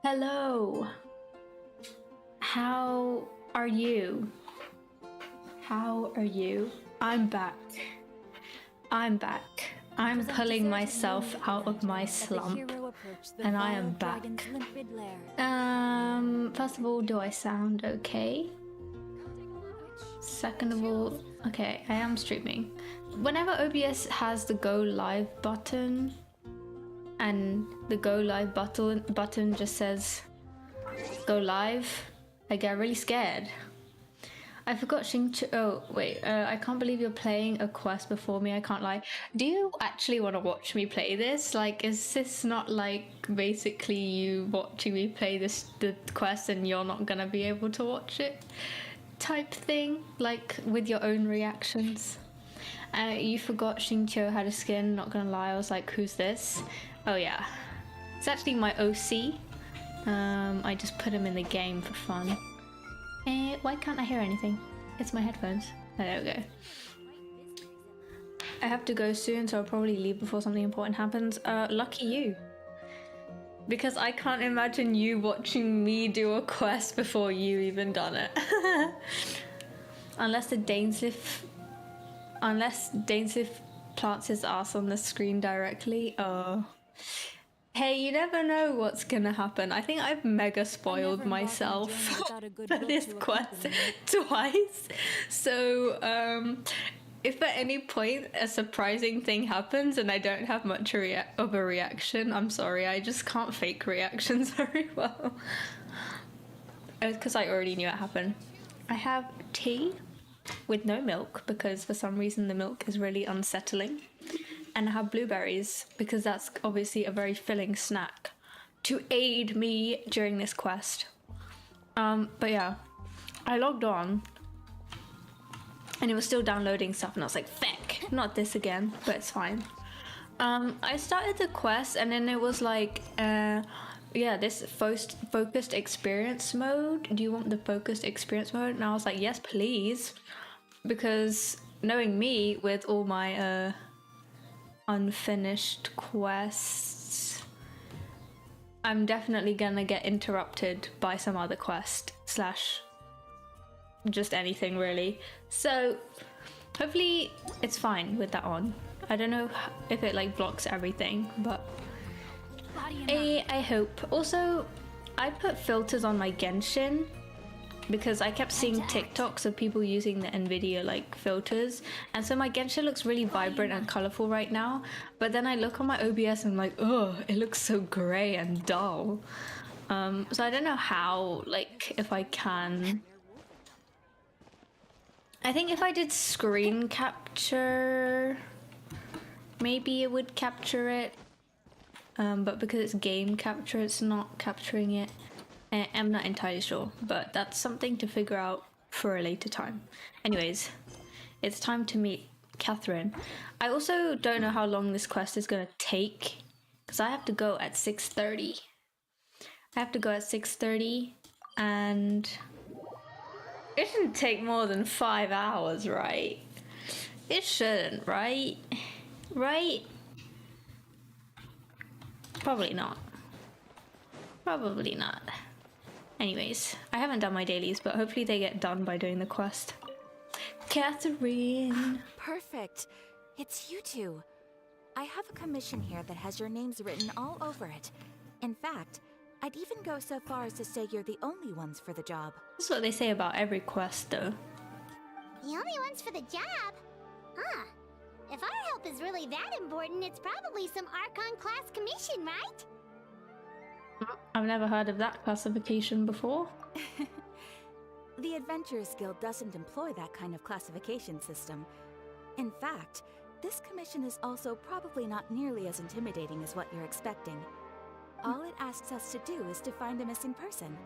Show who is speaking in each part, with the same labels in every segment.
Speaker 1: Hello. How are you? How are you? I'm back. I'm back. I'm pulling myself out of my slump. And I am back. First of all, do I sound okay? Second of all, okay, I am streaming. Whenever OBS has the go live button and the go live button just says go live, I get really scared. I forgot Xingqiu. Oh wait, I can't believe you're playing a quest before me. I can't lie. Do you actually want to watch me play this? Like, is this not like basically you watching me play the quest and you're not gonna be able to watch it type thing? Like with your own reactions. You forgot Xingqiu had a skin. Not gonna lie, I was like, who's this? Oh yeah, it's actually my OC. I just put him in the game for fun. Why can't I hear anything? It's my headphones. Oh, there we go. I have to go soon, so I'll probably leave before something important happens. Lucky you. Because I can't imagine you watching me do a quest before you even done it. Unless Dansleif plants his ass on the screen directly. Oh. Hey, you never know what's gonna happen. I think I've mega spoiled myself for this quest twice. So, if at any point a surprising thing happens and I don't have much of a reaction, I'm sorry, I just can't fake reactions very well. It's because I already knew it happened. I have tea with no milk because for some reason the milk is really unsettling. And I have blueberries because that's obviously a very filling snack to aid me during this quest. But yeah, I logged on and it was still downloading stuff and I was like, feck, not this again, but it's fine. I started the quest and then it was like, yeah, this focused experience mode. Do you want the focused experience mode? And I was like, yes, please. Because knowing me with all my, unfinished quests, I'm definitely gonna get interrupted by some other quest / just anything really, so hopefully it's fine with that on. I don't know if it like blocks everything, but I hope. Also, I put filters on my Genshin because I kept seeing TikToks of people using the Nvidia like filters, and so my Genshin looks really vibrant and colorful right now, but then I look on my OBS and I'm like, oh, it looks so gray and dull. So I don't know how, like, if I can. I think if I did screen capture, maybe it would capture it, but because it's game capture, it's not capturing it. I'm not entirely sure, but that's something to figure out for a later time. Anyways, it's time to meet Catherine. I also don't know how long this quest is gonna take because I have to go at 6:30. I have to go at 6:30 and it shouldn't take more than 5 hours, right? It shouldn't, right? Right? Probably not. Probably not. Anyways, I haven't done my dailies, but hopefully they get done by doing the quest. Catherine!
Speaker 2: Perfect! It's you two. I have a commission here that has your names written all over it. In fact, I'd even go so far as to say you're the only ones for the job.
Speaker 1: That's what they say about every quest, though.
Speaker 3: The only ones for the job? Huh. If our help is really that important, it's probably some Archon class commission, right?
Speaker 1: I've never heard of that classification before.
Speaker 2: The Adventurers Guild doesn't employ that kind of classification system. In fact, this commission is also probably not nearly as intimidating as what you're expecting. All it asks us to do is to find a missing person.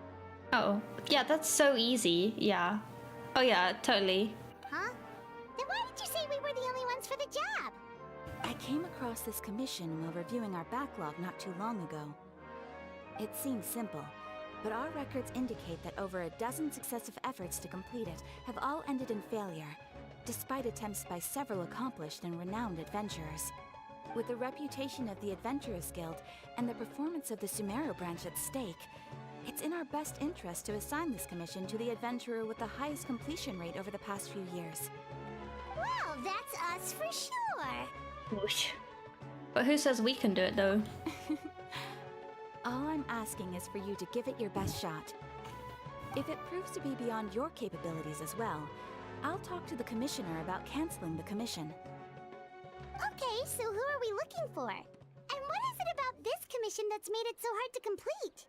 Speaker 1: Oh, yeah, that's so easy, yeah. Oh yeah, totally.
Speaker 3: Huh? Then why did you say we were the only ones for the job?
Speaker 2: I came across this commission while reviewing our backlog not too long ago. It seems simple, but our records indicate that over a dozen successive efforts to complete it have all ended in failure, despite attempts by several accomplished and renowned adventurers. With the reputation of the Adventurers Guild and the performance of the Sumeru branch at stake, it's in our best interest to assign this commission to the adventurer with the highest completion rate over the past few years.
Speaker 3: Well, that's us for sure.
Speaker 1: Whoosh. But who says we can do it, though?
Speaker 2: All I'm asking is for you to give it your best shot. If it proves to be beyond your capabilities as well, I'll talk to the commissioner about canceling the commission.
Speaker 3: Okay, so who are we looking for? And what is it about this commission that's made it so hard to complete?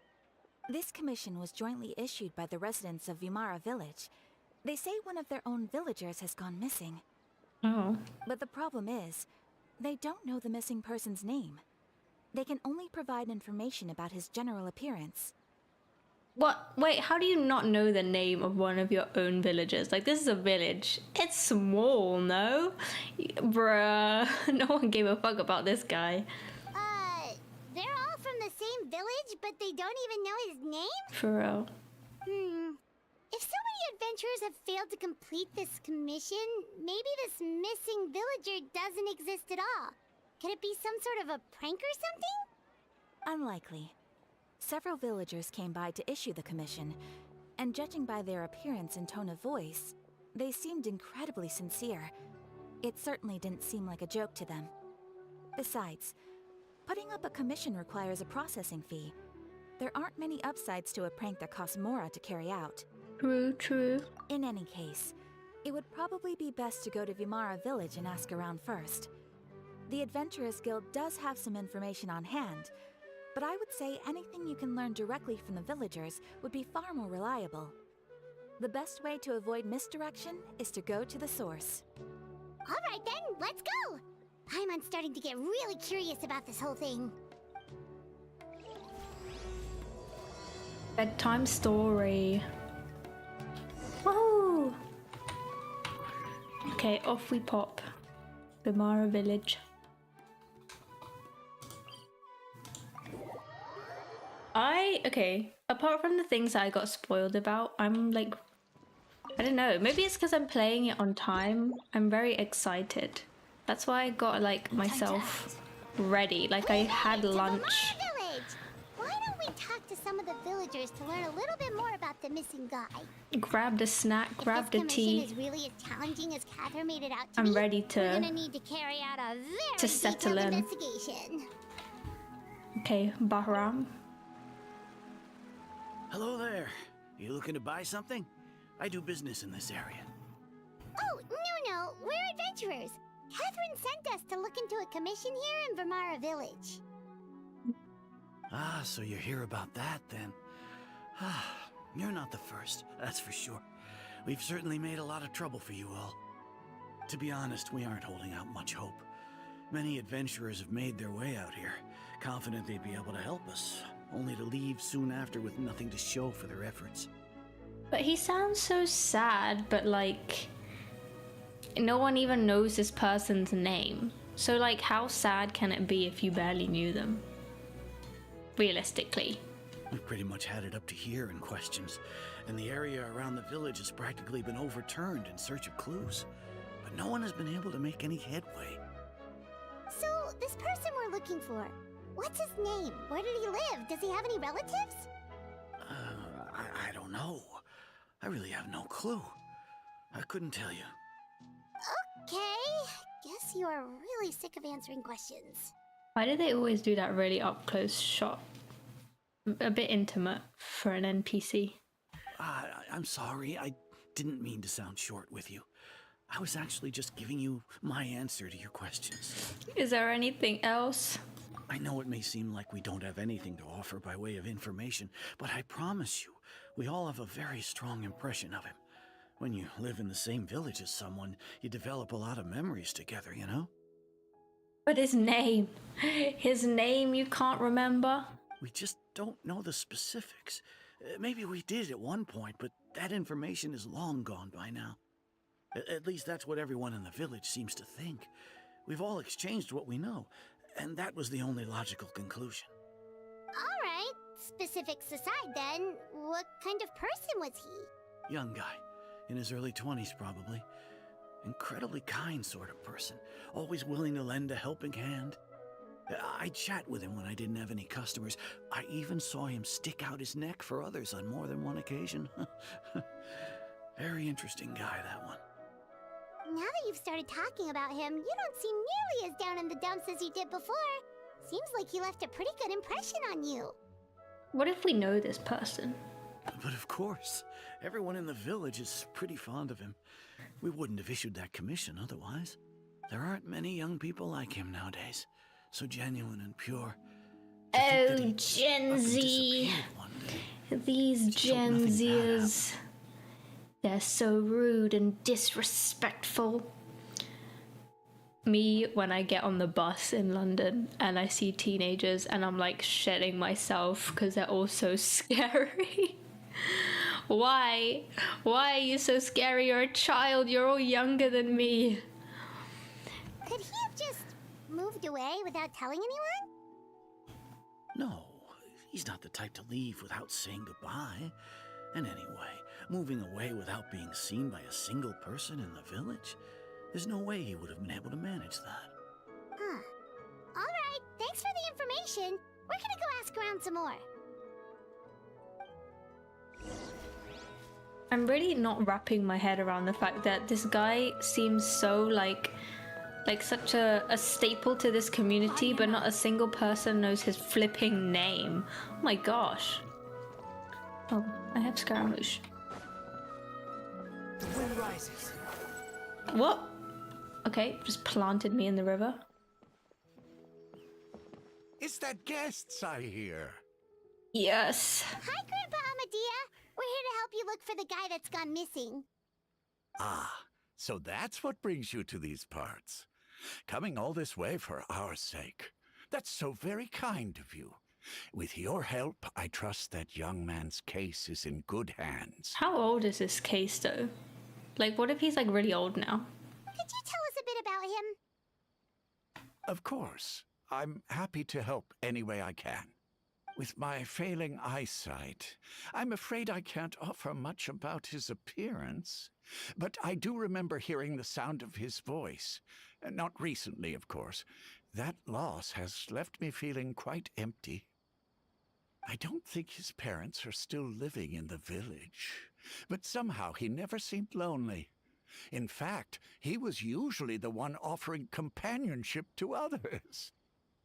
Speaker 2: This commission was jointly issued by the residents of Vimara Village. They say one of their own villagers has gone missing.
Speaker 1: Oh.
Speaker 2: But the problem is, they don't know the missing person's name. They can only provide information about his general appearance.
Speaker 1: What? Wait, how do you not know the name of one of your own villagers? Like, this is a village. It's small, no? Bruh, no one gave a fuck about this guy.
Speaker 3: They're all from the same village, but they don't even know his name?
Speaker 1: For real.
Speaker 3: If so many adventurers have failed to complete this commission, maybe this missing villager doesn't exist at all. Could it be some sort of a prank or something?
Speaker 2: Unlikely. Several villagers came by to issue the commission, and judging by their appearance and tone of voice, they seemed incredibly sincere. It certainly didn't seem like a joke to them. Besides, putting up a commission requires a processing fee. There aren't many upsides to a prank that costs Mora to carry out.
Speaker 1: True, true.
Speaker 2: In any case, it would probably be best to go to Vimara Village and ask around first. The Adventurers Guild does have some information on hand, but I would say anything you can learn directly from the villagers would be far more reliable. The best way to avoid misdirection is to go to the source.
Speaker 3: Alright then, let's go! I'm starting to get really curious about this whole thing.
Speaker 1: Bedtime story. Woohoo! Okay, off we pop. Vimara Village. Okay, apart from the things I got spoiled about, I'm like, I don't know, maybe it's because I'm playing it on time. I'm very excited. That's why I got like myself ready, like I had lunch.
Speaker 3: Village! Why don't we talk to some of the villagers to learn a little bit more about the missing guy?
Speaker 1: Grabbed a snack, grabbed a
Speaker 3: If this
Speaker 1: tea.
Speaker 3: commission is really as challenging as Catherine made it out to
Speaker 1: I'm
Speaker 3: be,
Speaker 1: ready
Speaker 3: we're gonna need to carry out a very
Speaker 1: settle
Speaker 3: detailed
Speaker 1: in.
Speaker 3: investigation.
Speaker 1: Okay, Bahram.
Speaker 4: Hello there. You looking to buy something? I do business in this area.
Speaker 3: Oh, no, we're adventurers. Catherine sent us to look into a commission here in Vimara Village.
Speaker 4: Ah, so you're here about that then. Ah, you're not the first, that's for sure. We've certainly made a lot of trouble for you all. To be honest, we aren't holding out much hope. Many adventurers have made their way out here, confident they'd be able to help us, only to leave soon after with nothing to show for their efforts.
Speaker 1: But he sounds so sad, but like, no one even knows this person's name. So like, how sad can it be if you barely knew them? Realistically.
Speaker 4: We've pretty much had it up to here in questions, and the area around the village has practically been overturned in search of clues. But no one has been able to make any headway.
Speaker 3: So, this person we're looking for, what's his name? Where did he live? Does he have any relatives?
Speaker 4: I don't know. I really have no clue. I couldn't tell you.
Speaker 3: Okay, guess you are really sick of answering questions.
Speaker 1: Why do they always do that really up close shot? A bit intimate for an NPC.
Speaker 4: I'm sorry. I didn't mean to sound short with you. I was actually just giving you my answer to your questions.
Speaker 1: Is there anything else?
Speaker 4: I know it may seem like we don't have anything to offer by way of information, but I promise you, we all have a very strong impression of him. When you live in the same village as someone, you develop a lot of memories together, you know?
Speaker 1: But his name you can't remember?
Speaker 4: We just don't know the specifics. Maybe we did at one point, but that information is long gone by now. At least that's what everyone in the village seems to think. We've all exchanged what we know, and that was the only logical conclusion.
Speaker 3: Alright, specifics aside then, what kind of person was he?
Speaker 4: Young guy, in his early 20s probably. Incredibly kind sort of person, always willing to lend a helping hand. I'd chat with him when I didn't have any customers. I even saw him stick out his neck for others on more than one occasion. Very interesting guy, that one.
Speaker 3: Now that you've started talking about him, you don't seem nearly as down in the dumps as you did before. Seems like he left a pretty good impression on you.
Speaker 1: What if we know this person?
Speaker 4: But of course, everyone in the village is pretty fond of him. We wouldn't have issued that commission otherwise. There aren't many young people like him nowadays. So genuine and pure.
Speaker 1: Oh, Gen Z. These Gen Zers. They're so rude and disrespectful. Me, when I get on the bus in London and I see teenagers and I'm like shedding myself because they're all so scary. Why? Why are you so scary? You're a child. You're all younger than me.
Speaker 3: Could he have just moved away without telling anyone?
Speaker 4: No, he's not the type to leave without saying goodbye. And anyway, moving away without being seen by a single person in the village? There's no way he would have been able to manage that.
Speaker 3: Huh. Alright, thanks for the information. We're gonna go ask around some more.
Speaker 1: I'm really not wrapping my head around the fact that this guy seems so like such a staple to this community, but not a single person knows his flipping name. Oh my gosh. Oh, I have Scaramouche.
Speaker 5: The wind rises.
Speaker 1: What? Okay, just planted me in the river.
Speaker 5: Is that guests I hear?
Speaker 1: Yes.
Speaker 3: Hi, Grandpa Amadea. We're here to help you look for the guy that's gone missing.
Speaker 5: Ah, so that's what brings you to these parts. Coming all this way for our sake. That's so very kind of you. With your help, I trust that young man's case is in good hands.
Speaker 1: How old is this case though? Like, what if he's like really old now?
Speaker 3: Could you tell us a bit about him?
Speaker 5: Of course. I'm happy to help any way I can. With my failing eyesight, I'm afraid I can't offer much about his appearance. But I do remember hearing the sound of his voice. Not recently, of course. That loss has left me feeling quite empty. I don't think his parents are still living in the village. But somehow he never seemed lonely. In fact, he was usually the one offering companionship to others.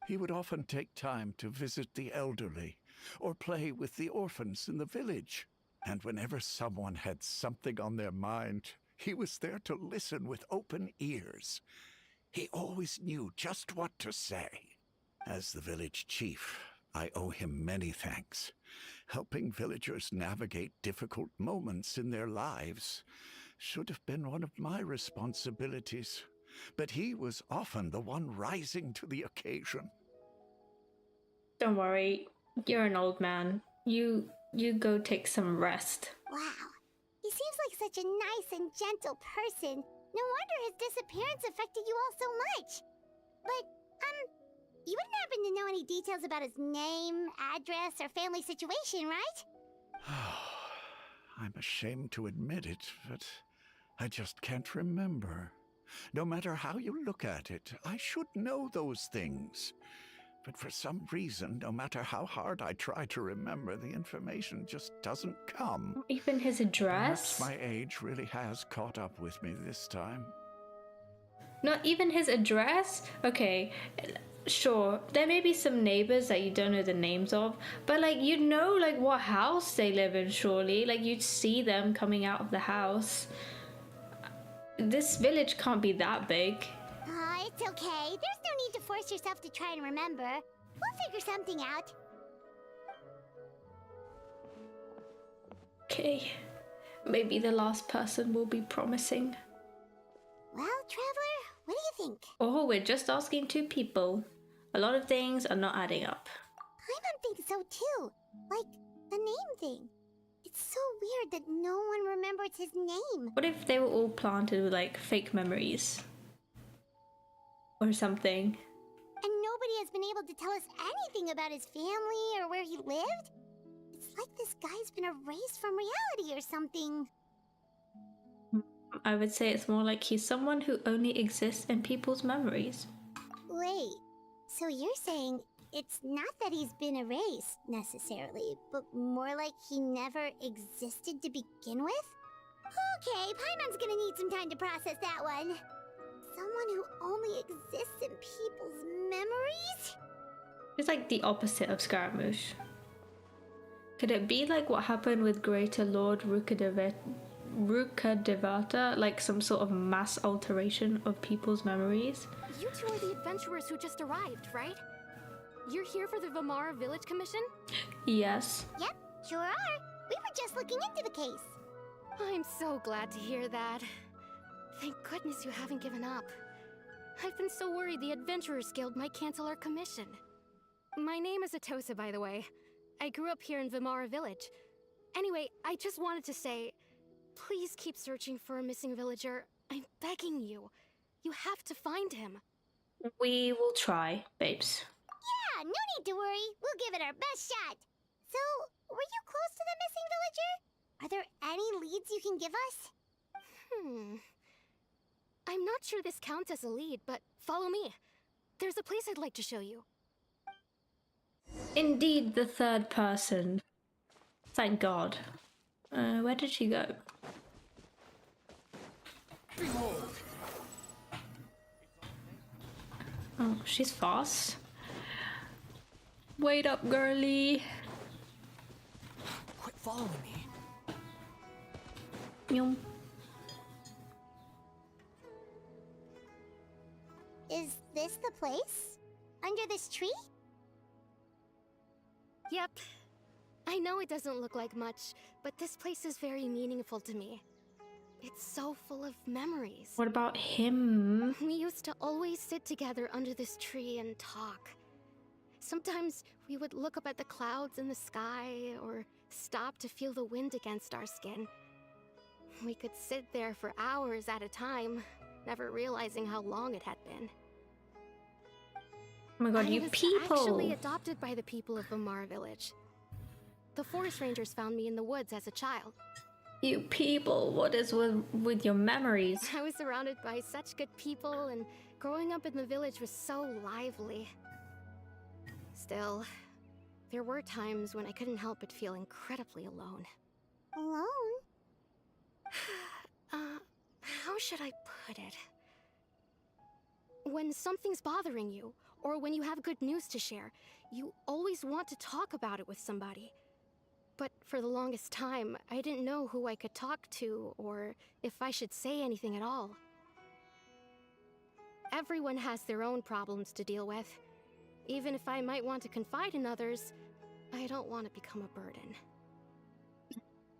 Speaker 5: He would often take time to visit the elderly or play with the orphans in the village. And whenever someone had something on their mind, he was there to listen with open ears. He always knew just what to say. As the village chief, I owe him many thanks. Helping villagers navigate difficult moments in their lives should have been one of my responsibilities. But he was often the one rising to the occasion.
Speaker 1: Don't worry, you're an old man. You go take some rest.
Speaker 3: Wow. He seems like such a nice and gentle person. No wonder his disappearance affected you all so much. But, you wouldn't happen to know any details about his name, address, or family situation, right?
Speaker 5: I'm ashamed to admit it, but I just can't remember. No matter how you look at it, I should know those things. But for some reason, no matter how hard I try to remember, the information just doesn't come.
Speaker 1: Even his address?
Speaker 5: Perhaps my age really has caught up with me this time.
Speaker 1: Not even his address? Okay, sure, there may be some neighbors that you don't know the names of, but like, you'd know like what house they live in, surely. Like, you'd see them coming out of the house. This village can't be that big.
Speaker 3: It's okay. There's no need to force yourself to try and remember. We'll figure something out.
Speaker 1: Okay, maybe the last person will be promising.
Speaker 3: Well, Traveler, what do you think?
Speaker 1: Oh, we're just asking two people. A lot of things are not adding up.
Speaker 3: I don't think so too. Like, the name thing. It's so weird that no one remembers his name.
Speaker 1: What if they were all planted with like fake memories? Or something.
Speaker 3: And nobody has been able to tell us anything about his family or where he lived? It's like this guy's been erased from reality or something.
Speaker 1: I would say it's more like he's someone who only exists in people's memories.
Speaker 3: Wait, So you're saying it's not that he's been erased, necessarily, but more like he never existed to begin with? Okay, Paimon's gonna need some time to process that one. Someone who only exists in people's memories?
Speaker 1: It's like the opposite of Scaramouche. Could it be like what happened with Greater Lord Rukkhadevata, like some sort of mass alteration of people's memories?
Speaker 6: You two are the adventurers who just arrived, right? You're here for the Vamara Village Commission?
Speaker 1: Yes.
Speaker 3: Yep, sure are. We were just looking into the case.
Speaker 6: I'm so glad to hear that. Thank goodness you haven't given up. I've been so worried the Adventurers Guild might cancel our commission. My name is Atosa, by the way. I grew up here in Vamara Village. Anyway, I just wanted to say, please keep searching for a missing villager. I'm begging you. You have to find him.
Speaker 1: We will try, babes.
Speaker 3: Yeah, no need to worry. We'll give it our best shot. So, were you close to the missing villager? Are there any leads you can give us?
Speaker 6: I'm not sure this counts as a lead, but follow me. There's a place I'd like to show you.
Speaker 1: Indeed, the third person. Thank God. Where did she go? Oh, she's fast. Wait up, girly.
Speaker 7: Quit following me.
Speaker 1: Yum.
Speaker 3: Is this the place? Under this tree?
Speaker 6: Yep. I know it doesn't look like much, but this place is very meaningful to me. It's so full of memories.
Speaker 1: What about him?
Speaker 6: We used to always sit together under this tree and talk. Sometimes we would look up at the clouds in the sky, or stop to feel the wind against our skin. We could sit there for hours at a time, never realizing how long it had been.
Speaker 1: Oh my God, you
Speaker 6: I was
Speaker 1: people!
Speaker 6: actually adopted by the people of Vamara Village. The forest rangers found me in the woods as a child.
Speaker 1: You people, what is with your memories?
Speaker 6: I was surrounded by such good people, and growing up in the village was so lively. Still, there were times when I couldn't help but feel incredibly alone.
Speaker 3: Alone?
Speaker 6: How should I put it? When something's bothering you, or when you have good news to share, you always want to talk about it with somebody. But for the longest time, I didn't know who I could talk to, or if I should say anything at all. Everyone has their own problems to deal with. Even if I might want to confide in others, I don't want to become a burden.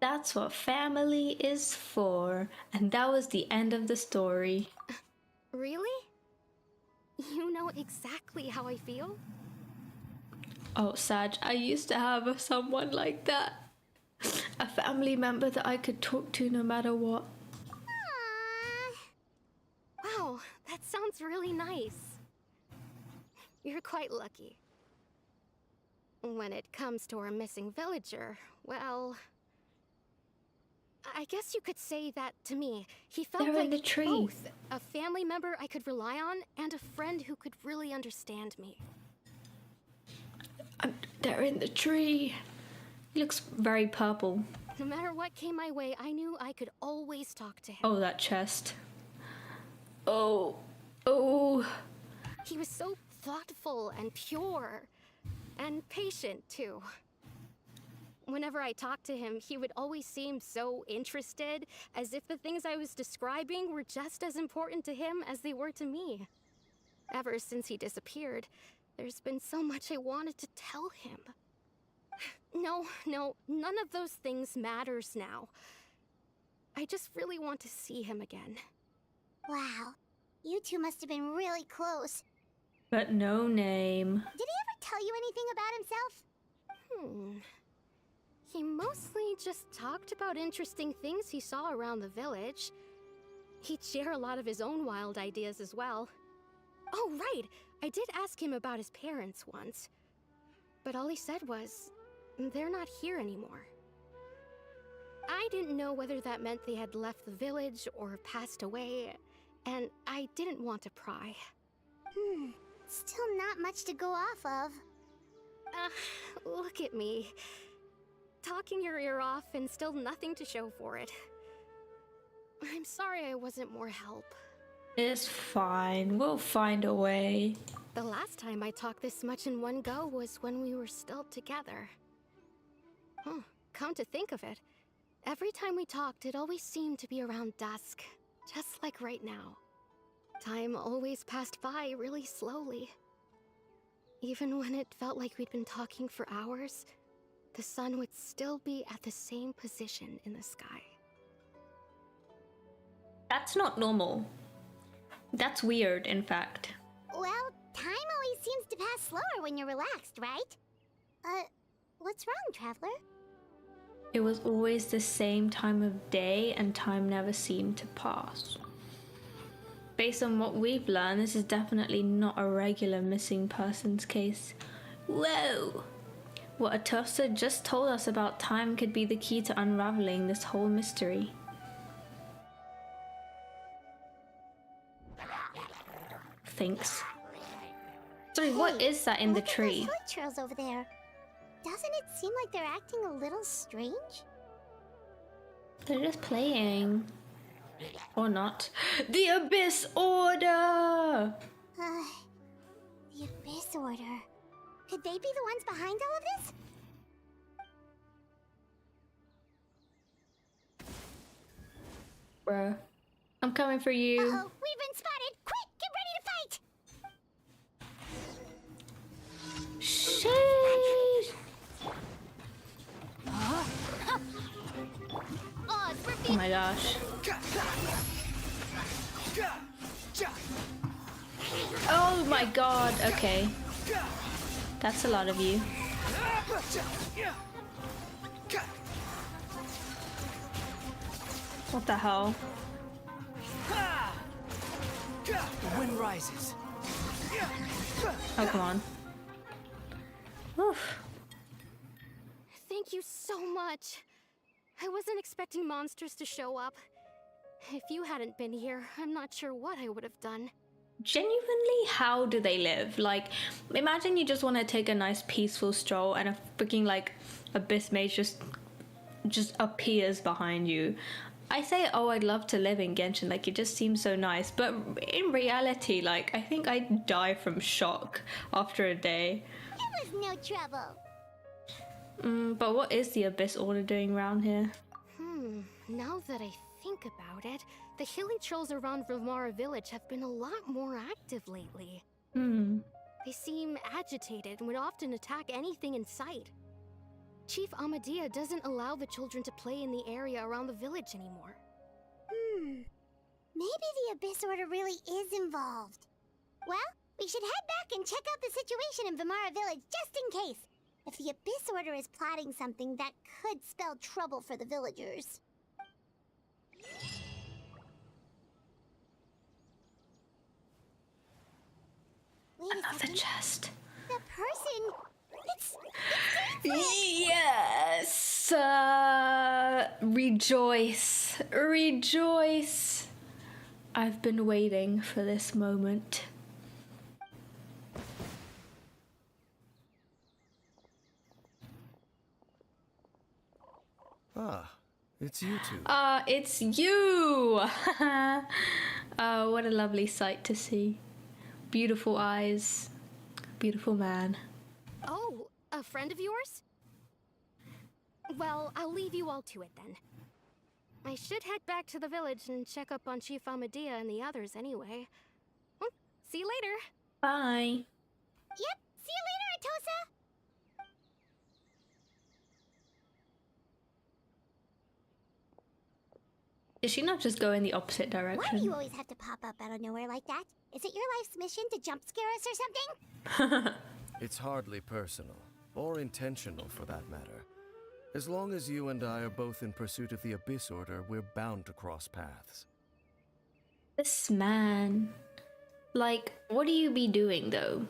Speaker 1: That's what family is for. And that was the end of the story.
Speaker 6: Really? You know exactly how I feel?
Speaker 1: Oh, Sag, I used to have someone like that. A family member that I could talk to no matter what.
Speaker 3: Aww.
Speaker 6: Wow, that sounds really nice. You're quite lucky. When it comes to our missing villager, well, I guess you could say that to me. He felt
Speaker 1: They're
Speaker 6: like
Speaker 1: in the tree.
Speaker 6: both a family member I could rely on and a friend who could really understand me.
Speaker 1: They're in the tree. He looks very purple.
Speaker 6: No matter what came my way, I knew I could always talk to him.
Speaker 1: Oh, that chest. Oh. Oh.
Speaker 6: He was so thoughtful and pure. And patient, too. Whenever I talked to him, he would always seem so interested, as if the things I was describing were just as important to him as they were to me. Ever since he disappeared, there's been so much I wanted to tell him. No, none of those things matters now. I just really want to see him again.
Speaker 3: Wow. You two must have been really close.
Speaker 1: But no name.
Speaker 3: Did he ever tell you anything about himself?
Speaker 6: He mostly just talked about interesting things he saw around the village. He'd share a lot of his own wild ideas as well. Oh, right! I did ask him about his parents once. But all he said was, they're not here anymore. I didn't know whether that meant they had left the village or passed away, and I didn't want to pry.
Speaker 3: Still not much to go off of.
Speaker 6: Look at me. Talking your ear off and still nothing to show for it. I'm sorry I wasn't more help.
Speaker 1: It's fine. We'll find a way.
Speaker 6: The last time I talked this much in one go was when we were still together. Huh, come to think of it, every time we talked, it always seemed to be around dusk, just like right now. Time always passed by really slowly. Even when it felt like we'd been talking for hours, the sun would still be at the same position in the sky.
Speaker 1: That's not normal. That's weird, in fact.
Speaker 3: Well, time always seems to pass slower when you're relaxed, right? What's wrong, Traveler?
Speaker 1: It was always the same time of day and time never seemed to pass. Based on what we've learned, this is definitely not a regular missing persons case. Whoa! What Atossa just told us about time could be the key to unraveling this whole mystery. Thanks. Sorry, what is that in the tree?
Speaker 3: Look at those trails over there. Doesn't it seem like they're acting a little strange?
Speaker 1: They're just playing. Or not. The Abyss Order!
Speaker 3: The Abyss Order. Could they be the ones behind all of this?
Speaker 1: Bruh. I'm coming for you.
Speaker 3: Uh-oh, we've been spotted! Quick, get ready to fight!
Speaker 1: Sheesh! Oh my gosh. Oh my god, okay. That's a lot of you. What the hell?
Speaker 7: The wind rises.
Speaker 1: Oh, come on. Oof.
Speaker 6: Thank you so much. I wasn't expecting monsters to show up. If you hadn't been here, I'm not sure what I would have done.
Speaker 1: Genuinely, how do they live? Like, imagine you just want to take a nice peaceful stroll and a freaking, like, abyss mage just appears behind you. I say, oh, I'd love to live in Genshin, like, it just seems so nice. But in reality, like, I think I'd die from shock after a day.
Speaker 3: It was no trouble.
Speaker 1: But what is the Abyss Order doing around here?
Speaker 6: Now that I think about it, the healing trolls around Vilmara village have been a lot more active lately. They seem agitated and would often attack anything in sight. Chief Amadea doesn't allow the children to play in the area around the village anymore.
Speaker 3: Maybe the Abyss Order really is involved. Well, we should head back and check out the situation in Vilmara village just in case. If the Abyss Order is plotting something that could spell trouble for the villagers. Wait a
Speaker 1: Another
Speaker 3: second.
Speaker 1: chest.
Speaker 3: The person... It's
Speaker 1: Yes! Rejoice. Rejoice. I've been waiting for this moment.
Speaker 7: Ah, it's you two.
Speaker 1: It's you! Oh, what a lovely sight to see. Beautiful eyes. Beautiful man.
Speaker 6: Oh, a friend of yours? Well, I'll leave you all to it then. I should head back to the village and check up on Chief Amadea and the others anyway. Well, see you later.
Speaker 1: Bye.
Speaker 3: Yep, see you later, Atossa!
Speaker 1: Did she not just go in the opposite
Speaker 3: Why do
Speaker 1: direction?
Speaker 3: you always have to pop up out of nowhere like that? Is it your life's mission to jump scare us or something?
Speaker 7: It's hardly personal, or intentional for that matter. As long as you and I are both in pursuit of the Abyss Order, we're bound to cross paths.
Speaker 1: This man. Like, what do you be doing though?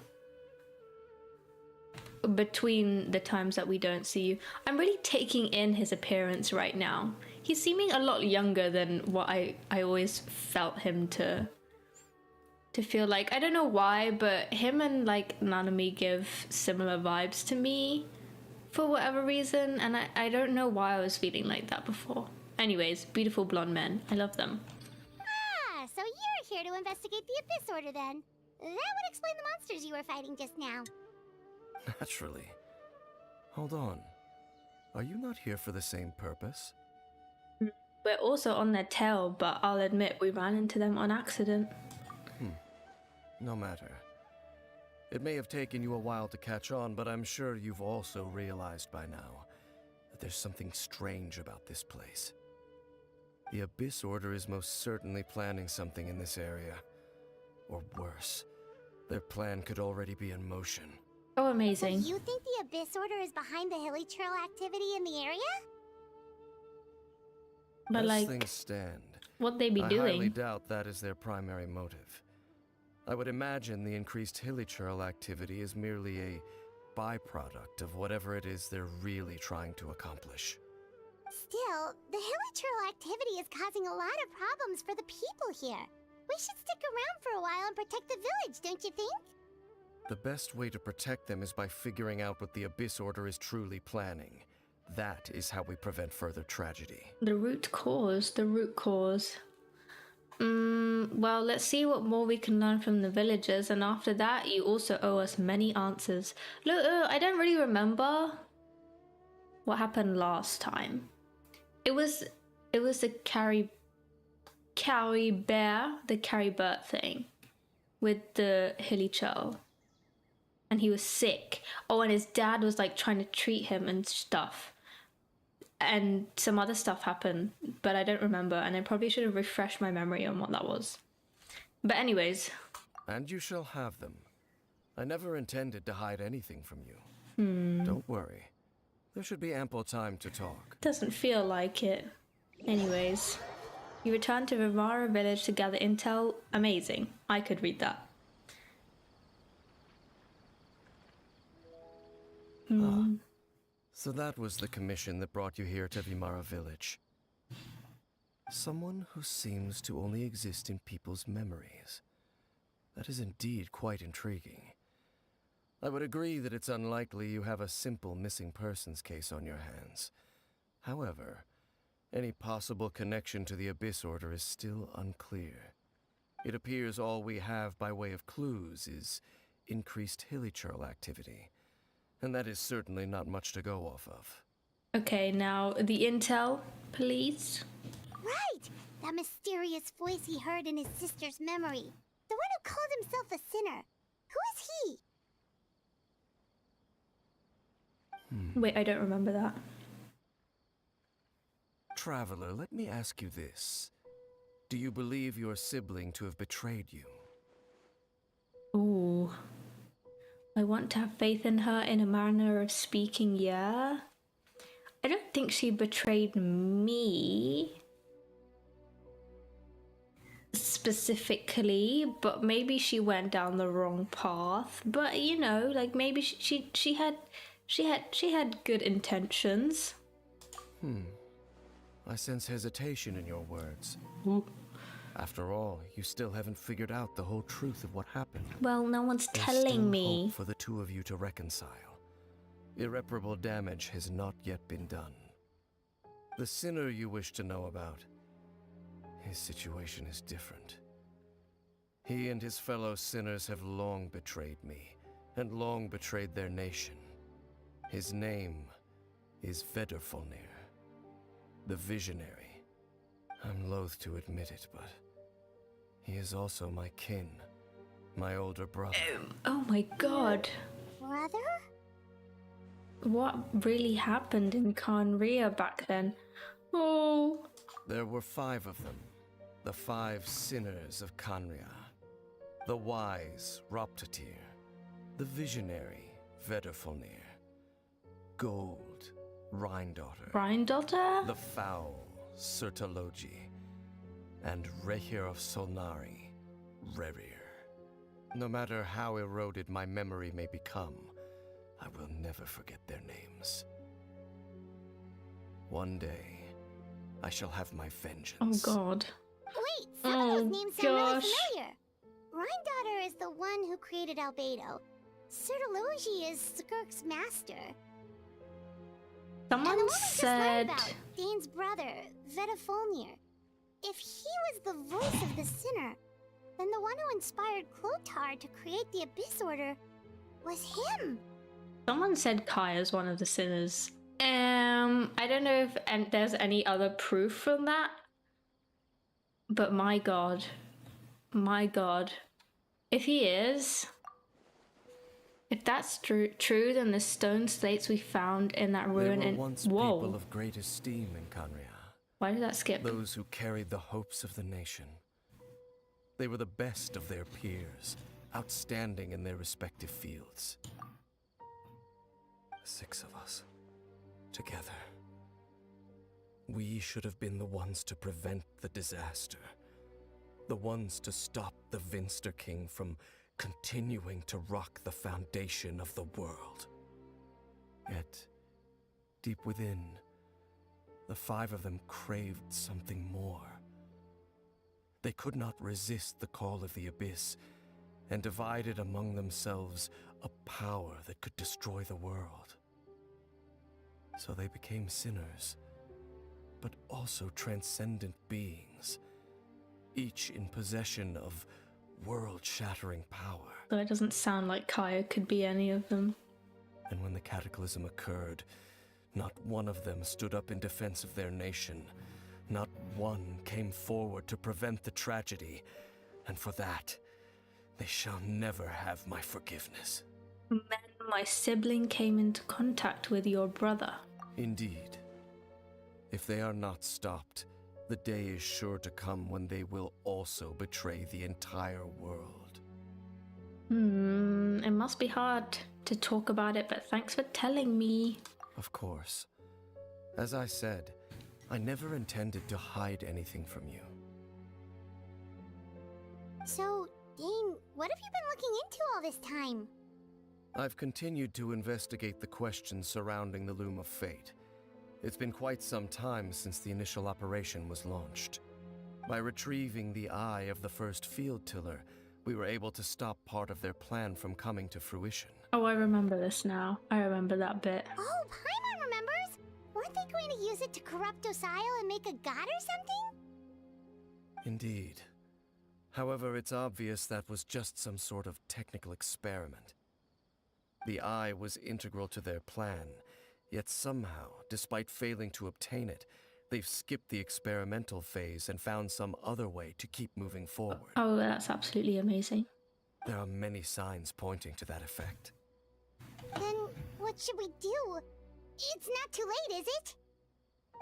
Speaker 1: Between the times that we don't see you. I'm really taking in his appearance right now. He's seeming a lot younger than what I always felt him to to feel like, I don't know why, but him and like Nanami give similar vibes to me for whatever reason, and I don't know why I was feeling like that before. Anyways, beautiful blonde men. I love them.
Speaker 3: Ah, so you're here to investigate the Abyss Order then. That would explain the monsters you were fighting just now.
Speaker 7: Naturally. Hold on. Are you not here for the same purpose?
Speaker 1: We're also on their tail, but I'll admit we ran into them on accident.
Speaker 7: No matter. It may have taken you a while to catch on, but I'm sure you've also realized by now that there's something strange about this place. The Abyss Order is most certainly planning something in this area. Or worse, their plan could already be in motion.
Speaker 1: Oh, amazing.
Speaker 3: So you think the Abyss Order is behind the hilly trail activity in the area?
Speaker 1: But
Speaker 7: As
Speaker 1: like,
Speaker 7: things stand,
Speaker 1: what they be
Speaker 7: I
Speaker 1: doing?
Speaker 7: highly doubt that is their primary motive. I would imagine the increased hilly trail activity is merely a byproduct of whatever it is they're really trying to accomplish.
Speaker 3: Still, the hilly trail activity is causing a lot of problems for the people here. We should stick around for a while and protect the village, don't you think?
Speaker 7: The best way to protect them is by figuring out what the Abyss Order is truly planning. That is how we prevent further tragedy.
Speaker 1: The root cause. Well, let's see what more we can learn from the villagers, and after that, you also owe us many answers. Look, I don't really remember what happened last time. It was the Carrie Bert thing with the hilly child, and he was sick. Oh, and his dad was like trying to treat him and stuff. And some other stuff happened, but I don't remember, and I probably should have refreshed my memory on what that was. But anyways.
Speaker 7: And you shall have them. I never intended to hide anything from you. Don't worry. There should be ample time to talk.
Speaker 1: Doesn't feel like it. Anyways. You return to Vivara village to gather intel. Amazing. I could read that.
Speaker 7: So that was the commission that brought you here to Vimara village. Someone who seems to only exist in people's memories. That is indeed quite intriguing. I would agree that it's unlikely you have a simple missing persons case on your hands. However, any possible connection to the Abyss Order is still unclear. It appears all we have by way of clues is increased hilly churl activity. And that is certainly not much to go off of.
Speaker 1: Okay, now the intel, please.
Speaker 3: Right! That mysterious voice he heard in his sister's memory. The one who called himself a sinner. Who is he?
Speaker 1: Wait, I don't remember that.
Speaker 7: Traveler, let me ask you this. Do you believe your sibling to have betrayed you?
Speaker 1: Ooh. I want to have faith in her in a manner of speaking, yeah. I don't think she betrayed me specifically, but maybe she went down the wrong path. But you know, like maybe she had good intentions.
Speaker 7: I sense hesitation in your words.
Speaker 1: Ooh.
Speaker 7: After all, you still haven't figured out the whole truth of what happened.
Speaker 1: Well, no one's
Speaker 7: There's
Speaker 1: telling
Speaker 7: still
Speaker 1: me.
Speaker 7: hope for the two of you to reconcile. Irreparable damage has not yet been done. The sinner you wish to know about, his situation is different. He and his fellow sinners have long betrayed me, and long betrayed their nation. His name is Vedrfolnir, the Visionary. I'm loath to admit it, but he is also my kin, my older brother.
Speaker 1: Oh my god.
Speaker 3: Brother?
Speaker 1: What really happened in Khanria back then? Oh.
Speaker 7: There were 5 of them, the 5 sinners of Khanria. The wise Roptatir, the visionary Vedrfolnir, Gold Rhindaughter,
Speaker 1: Rhindaughter?
Speaker 7: the foul Sertologi, and Rehir of Solnari, Rerir. No matter how eroded my memory may become, I will never forget their names. One day, I shall have my vengeance.
Speaker 1: Oh god.
Speaker 3: Wait, some of those names sound really familiar. Rhindaughter one who created Albedo. Certology is Skirk's master.
Speaker 1: Someone
Speaker 3: And the one we just learned
Speaker 1: said...
Speaker 3: about, Dane's brother, Vetafolnir. If he was the voice of the sinner, then the one who inspired Clotar to create the Abyss Order was him.
Speaker 1: Someone said Kaya's one of the sinners. I don't know if there's any other proof from that. But my god. My god. If he is... If that's true, then the stone slates we found in that ruin
Speaker 7: There were once
Speaker 1: Whoa.
Speaker 7: people of great esteem in Canria.
Speaker 1: Why did that skip?
Speaker 7: Those who carried the hopes of the nation. They were the best of their peers, outstanding in their respective fields. 6 of us, together. We should have been the ones to prevent the disaster. The ones to stop the Vinster King from continuing to rock the foundation of the world. Yet, deep within, the 5 of them craved something more. They could not resist the call of the Abyss, and divided among themselves a power that could destroy the world. So they became sinners, but also transcendent beings, each in possession of world-shattering power.
Speaker 1: So it doesn't sound like Kaya could be any of them.
Speaker 7: And when the cataclysm occurred, not one of them stood up in defense of their nation. Not one came forward to prevent the tragedy. And for that, they shall never have my forgiveness.
Speaker 1: Then my sibling came into contact with your brother.
Speaker 7: Indeed. If they are not stopped, the day is sure to come when they will also betray the entire world.
Speaker 1: It must be hard to talk about it, but thanks for telling me.
Speaker 7: Of course. As I said, I never intended to hide anything from you.
Speaker 3: So, Dane, what have you been looking into all this time?
Speaker 7: I've continued to investigate the questions surrounding the Loom of Fate. It's been quite some time since the initial operation was launched. By retrieving the eye of the first field tiller, we were able to stop part of their plan from coming to fruition.
Speaker 1: Oh, I remember this now. I remember that bit.
Speaker 3: Oh, Paimon remembers! Weren't they going to use it to corrupt Osile and make a god or something?
Speaker 7: Indeed. However, it's obvious that was just some sort of technical experiment. The eye was integral to their plan, yet somehow, despite failing to obtain it, they've skipped the experimental phase and found some other way to keep moving forward.
Speaker 1: Oh, that's absolutely amazing.
Speaker 7: There are many signs pointing to that effect.
Speaker 3: Then what should we do? It's not too late, is it?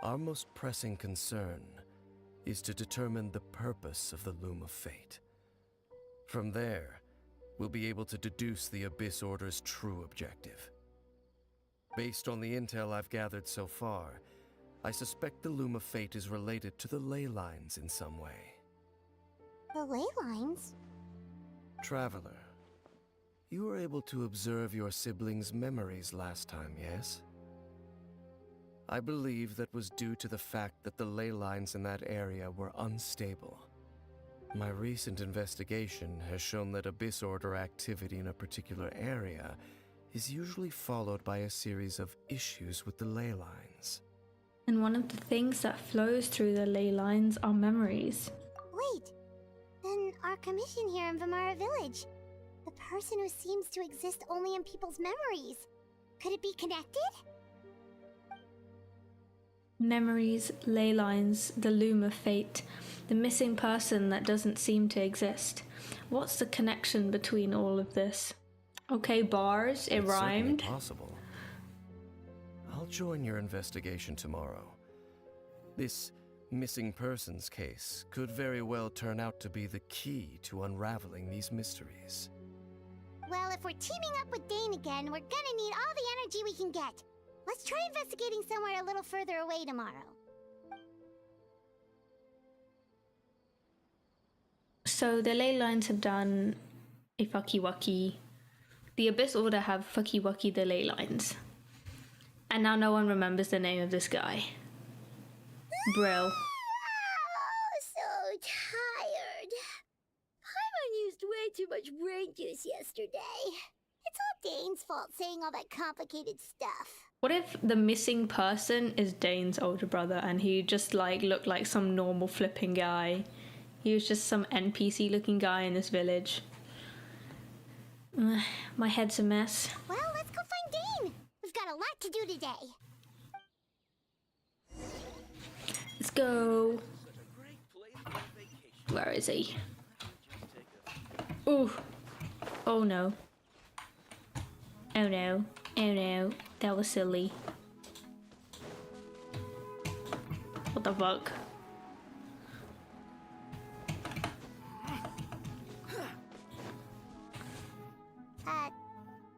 Speaker 7: Our most pressing concern is to determine the purpose of the Loom of Fate. From there, we'll be able to deduce the Abyss Order's true objective. Based on the intel I've gathered so far, I suspect the Loom of Fate is related to the ley lines in some way.
Speaker 3: The ley lines?
Speaker 7: Traveler, you were able to observe your siblings' memories last time, yes? I believe that was due to the fact that the ley lines in that area were unstable. My recent investigation has shown that Abyss Order activity in a particular area is usually followed by a series of issues with the ley lines.
Speaker 1: And one of the things that flows through the ley lines are memories.
Speaker 3: Wait, then our commission here in Vamara Village, the person who seems to exist only in people's memories, could it be connected?
Speaker 1: Memories, ley lines, the Loom of Fate, the missing person that doesn't seem to exist. What's the connection between all of this? Okay, bars, it
Speaker 7: It's
Speaker 1: rhymed.
Speaker 7: certainly possible. I'll join your investigation tomorrow. This missing persons case could very well turn out to be the key to unraveling these mysteries.
Speaker 3: Well, if we're teaming up with Dane again, we're gonna need all the energy we can get. Let's try investigating somewhere a little further away tomorrow.
Speaker 1: So the ley lines have done a fucky-wucky. The Abyss Order have fucky-wucky the ley lines. And now no one remembers the name of this guy. Brill.
Speaker 3: Oh, so tired. Paimon used way too much much brain juice yesterday. It's all Dane's fault saying all that complicated stuff.
Speaker 1: What if the missing person is Dane's older brother and he just like looked like some normal flipping guy? He was just some NPC looking guy in this village. My head's a mess.
Speaker 3: Well, let's go find Dane. We've got a lot to do today.
Speaker 1: Let's go. Where is he? Ooh. Oh no. Oh no. Oh no. That was silly. What the fuck?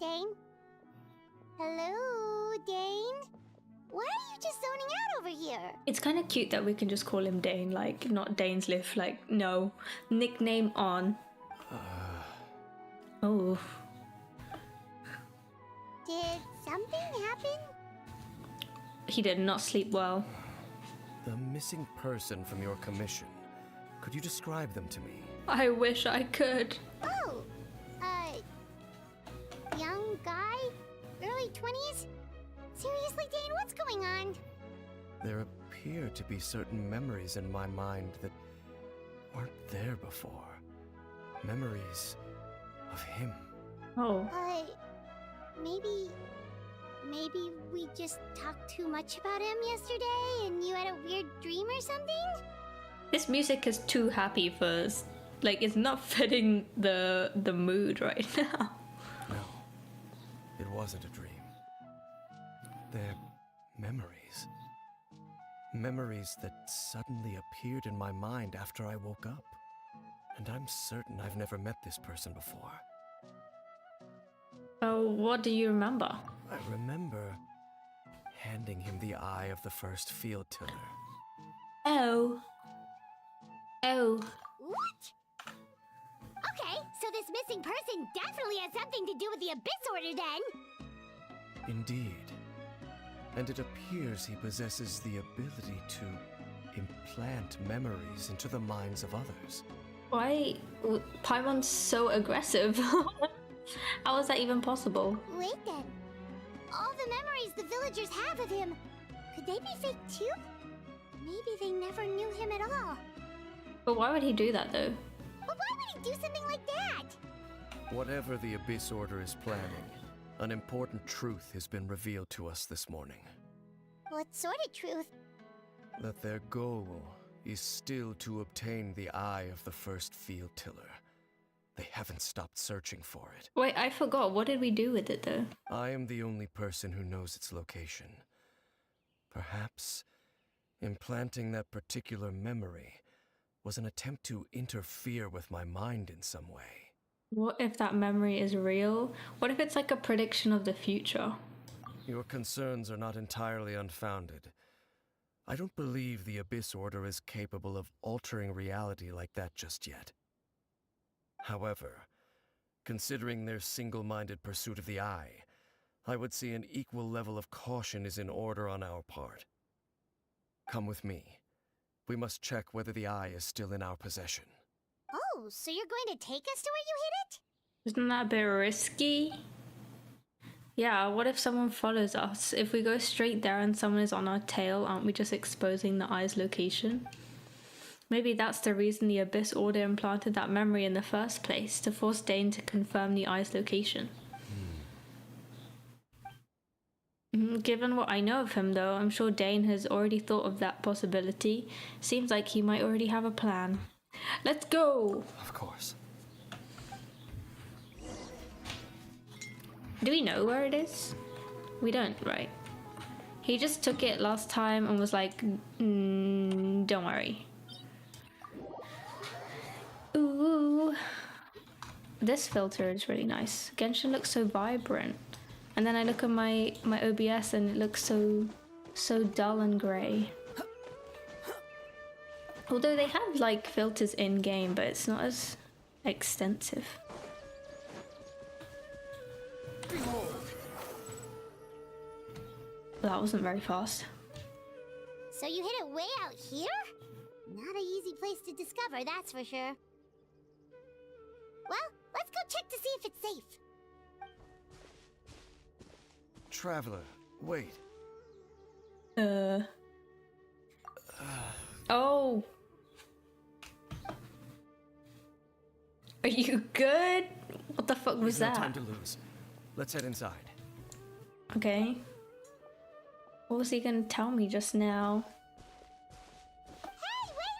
Speaker 3: Dane? Hello, Dane? Why are you just zoning out over here?
Speaker 1: It's kind of cute that we can just call him Dane, like, not dansleif, like, no. Nickname on. Oh.
Speaker 3: Did something happen?
Speaker 1: He did not sleep well.
Speaker 7: The missing person from your commission. Could you describe them to me?
Speaker 1: I wish I could.
Speaker 3: Oh, young guy? Early 20s? Seriously, Dane, what's going on?
Speaker 7: There appear to be certain memories in my mind that weren't there before. Memories of him.
Speaker 1: Oh.
Speaker 3: Maybe we just talked too much about him yesterday and you had a weird dream or something?
Speaker 1: This music is too happy for us. Like, it's not fitting the mood right now.
Speaker 7: No, it wasn't a dream. They're memories. Memories that suddenly appeared in my mind after I woke up. And I'm certain I've never met this person before.
Speaker 1: Oh, what do you remember?
Speaker 7: I remember handing him the eye of the first field tiller.
Speaker 1: Oh. Oh.
Speaker 3: What? Okay, so this missing person definitely has something to do with the Abyss Order then!
Speaker 7: Indeed. And it appears he possesses the ability to implant memories into the minds of others.
Speaker 1: Why? Paimon's so aggressive. How is that even possible?
Speaker 3: Wait then. All the memories the villagers have of him, could they be fake too? Maybe they never knew him at all.
Speaker 1: But why would he do that though?
Speaker 3: But why would he do something like that?
Speaker 7: Whatever the Abyss Order is planning, an important truth has been revealed to us this morning.
Speaker 3: What sort of truth?
Speaker 7: That their goal is still to obtain the eye of the first field tiller. They haven't stopped searching for it.
Speaker 1: Wait, I forgot. What did we do with it though?
Speaker 7: I am the only person who knows its location. Perhaps implanting that particular memory was an attempt to interfere with my mind in some way.
Speaker 1: What if that memory is real? What if it's like a prediction of the future?
Speaker 7: Your concerns are not entirely unfounded. I don't believe the Abyss Order is capable of altering reality like that just yet. However, considering their single-minded pursuit of the eye, I would say an equal level of caution is in order on our part. Come with me. We must check whether the eye is still in our possession.
Speaker 3: Oh, so you're going to take us to where you hid it?
Speaker 1: Isn't that a bit risky? Yeah, what if someone follows us? If we go straight there and someone is on our tail, aren't we just exposing the eye's location? Maybe that's the reason the Abyss Order implanted that memory in the first place, to force Dane to confirm the eye's location. Given what I know of him though, I'm sure Dane has already thought of that possibility. Seems like he might already have a plan. Let's go!
Speaker 7: Of course.
Speaker 1: Do we know where it is? We don't, right? He just took it last time and was like, don't worry. Ooh. This filter is really nice. Genshin looks so vibrant. And then I look at my OBS and it looks so dull and grey. Although they have like filters in game, but it's not as extensive. That wasn't very fast.
Speaker 3: So you hid it way out here? Not an easy place to discover, that's for sure. Well, Let's go check to see if it's safe.
Speaker 7: Traveler, wait.
Speaker 1: Oh. Are you good? What the fuck was
Speaker 7: There's
Speaker 1: that?
Speaker 7: no time to lose. Let's head inside.
Speaker 1: Okay. What was he gonna tell me just now?
Speaker 3: Hey, wait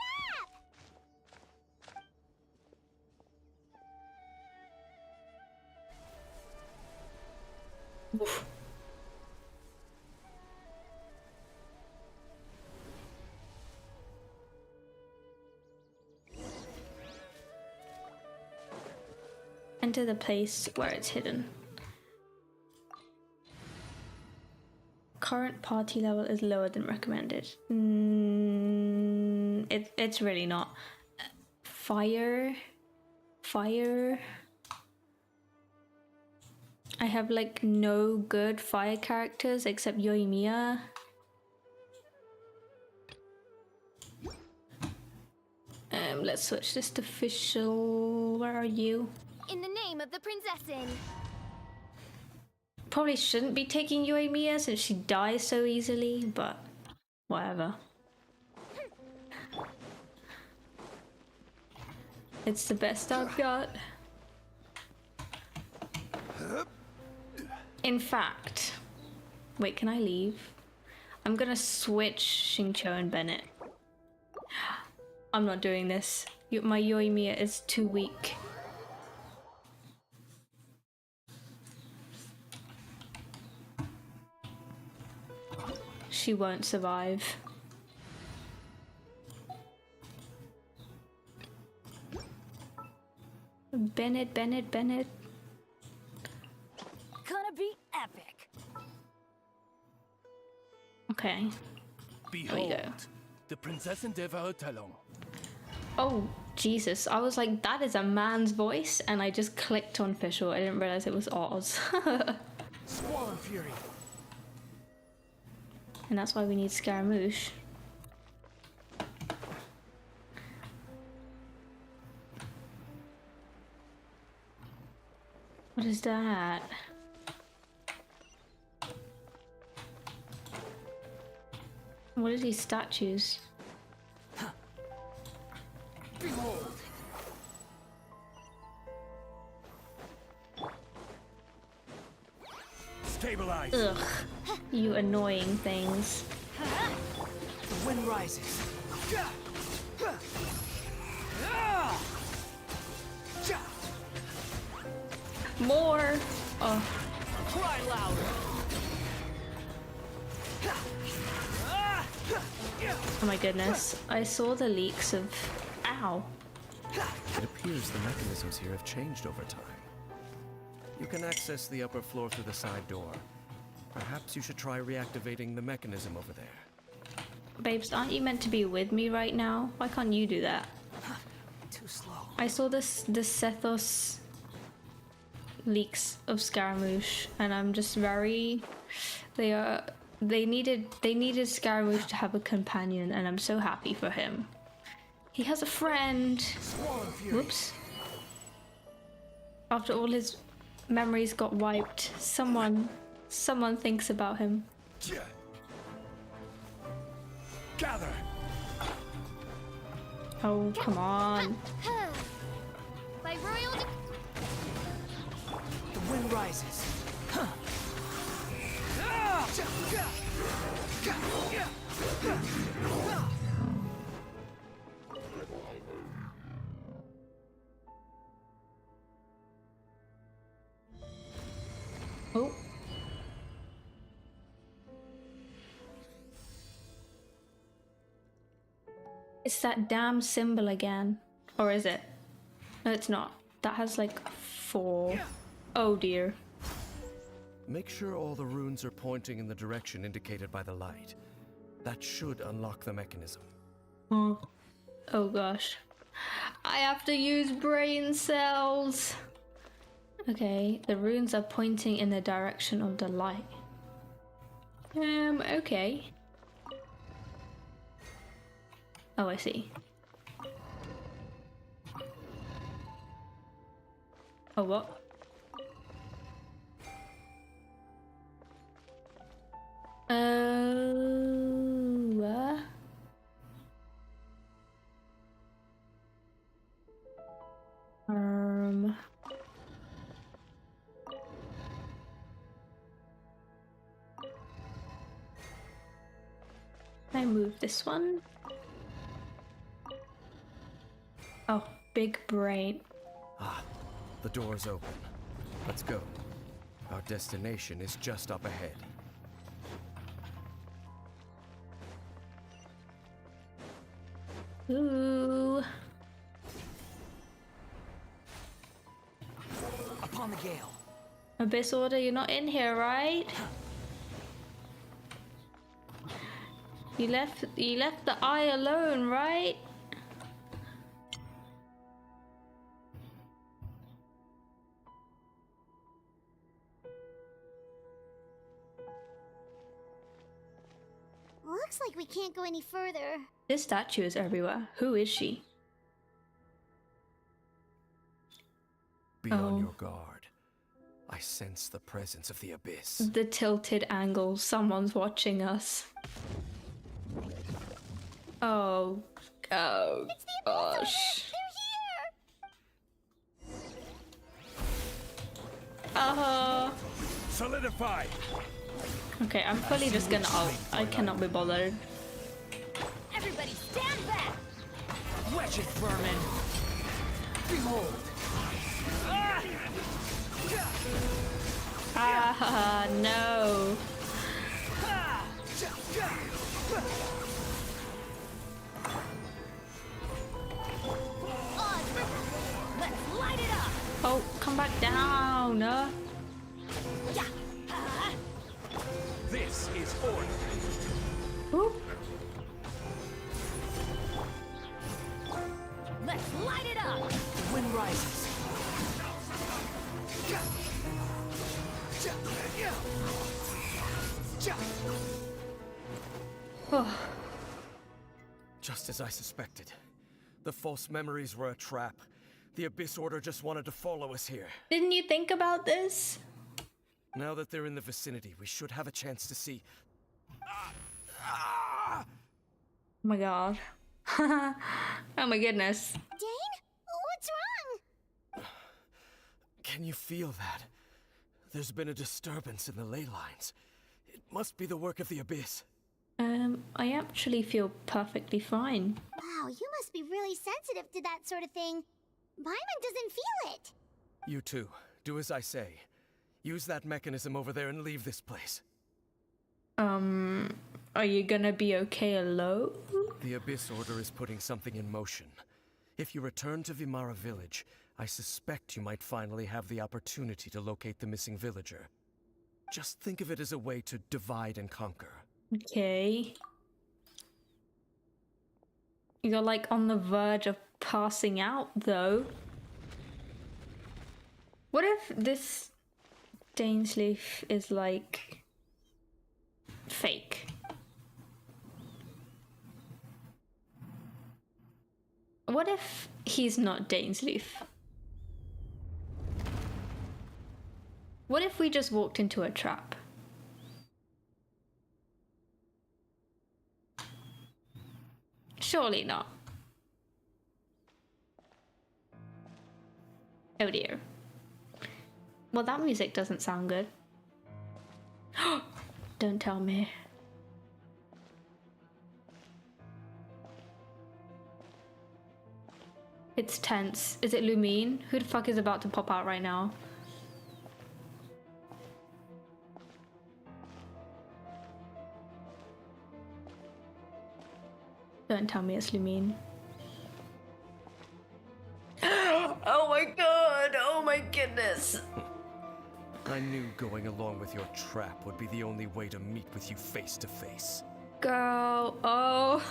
Speaker 3: up!
Speaker 1: Oof. Enter the place where it's hidden. Current party level is lower than recommended. It's really not. Fire. I have like no good fire characters except Yoimiya. Let's switch this to official. Where are you?
Speaker 3: In the name of the Prinzessin.
Speaker 1: Probably shouldn't be taking Yoimiya since she dies so easily, but whatever. It's the best I've got. In fact, wait, can I leave? I'm gonna switch Xingqiu and Bennett. I'm not doing this. My Yoimiya is too weak. She won't survive. Bennett.
Speaker 2: Gonna be epic.
Speaker 1: Okay.
Speaker 8: Behold,
Speaker 1: go.
Speaker 8: the Prinzessin der Verurteilung.
Speaker 1: Oh, Jesus. I was like, that is a man's voice, and I just clicked on official. I didn't realize it was Oz.
Speaker 8: Squall Fury.
Speaker 1: And that's why we need Scaramouche. What is that? What are these statues?
Speaker 8: Behold. Stabilize.
Speaker 1: Ugh, you annoying things.
Speaker 8: The wind rises.
Speaker 1: More! Oh.
Speaker 8: Cry louder.
Speaker 1: Oh my goodness. I saw the leaks of... Ow.
Speaker 7: It appears the mechanisms here have changed over time. You can access the upper floor through the side door. Perhaps you should try reactivating the mechanism over there.
Speaker 1: Babes, aren't you meant to be with me right now? Why can't you do that?
Speaker 8: Too slow.
Speaker 1: I saw the Sethos leaks of Scaramouche, and I'm just very... They needed Scaramouche to have a companion, and I'm so happy for him. He has a friend. Whoops. After all his memories got wiped, someone thinks about him.
Speaker 8: Gather.
Speaker 1: Oh, come on.
Speaker 3: By royal
Speaker 8: The wind rises.
Speaker 1: Oh. It's that damn symbol again. Or is it? No, it's not. That has like 4. Oh dear.
Speaker 7: Make sure all the runes are pointing in the direction indicated by the light. That should unlock the mechanism.
Speaker 1: Oh gosh. I have to use brain cells. Okay, the runes are pointing in the direction of the light. Okay. Oh, I see. Oh, what? Can I move this one? Oh, big brain.
Speaker 7: Ah, the door's open. Let's go. Our destination is just up ahead.
Speaker 1: Ooh.
Speaker 8: Upon the gale.
Speaker 1: Abyss Order, you're not in here, right? You left the eye alone, right?
Speaker 3: Looks like we can't go any further.
Speaker 1: This statue is everywhere. Who is she?
Speaker 7: Be on your guard. I sense the presence of the abyss.
Speaker 1: The tilted angle. Someone's watching us. Oh. Oh, gosh.
Speaker 5: Solidify!
Speaker 1: Okay, I'm fully just gonna ult. I cannot be bothered.
Speaker 3: Everybody stand back!
Speaker 8: Wretched vermin! Behold!
Speaker 1: Ah, no.
Speaker 3: Let's light it up!
Speaker 1: Oh, come back down.
Speaker 5: This is order.
Speaker 1: Whoop.
Speaker 3: Let's light it up!
Speaker 8: The wind rises.
Speaker 7: Just as I suspected. The false memories were a trap. The Abyss Order just wanted to follow us here.
Speaker 1: Didn't you think about this?
Speaker 7: Now that they're in the vicinity, we should have a chance to see.
Speaker 1: Oh my god. Oh my goodness.
Speaker 3: Dane? What's wrong?
Speaker 7: Can you feel that? There's been a disturbance in the ley lines. It must be the work of the Abyss.
Speaker 1: I actually feel perfectly fine.
Speaker 3: Wow, you must be really sensitive to that sort of thing. Paimon doesn't feel it.
Speaker 7: You too. Do as I say. Use that mechanism over there and leave this place.
Speaker 1: Are you gonna be okay alone?
Speaker 7: The Abyss Order is putting something in motion. If you return to Vimara village, I suspect you might finally have the opportunity to locate the missing villager. Just think of it as a way to divide and conquer.
Speaker 1: Okay. You're like on the verge of passing out though. What if this dansleif is like fake? What if he's not dansleif? What if we just walked into a trap? Surely not. Oh dear. Well, that music doesn't sound good. Don't tell me. It's tense. Is it Lumine? Who the fuck is about to pop out right now? Don't tell me it's Lumine. Oh my god! Oh my goodness!
Speaker 7: I knew going along with your trap would be the only way to meet with you face to face.
Speaker 1: Girl, oh.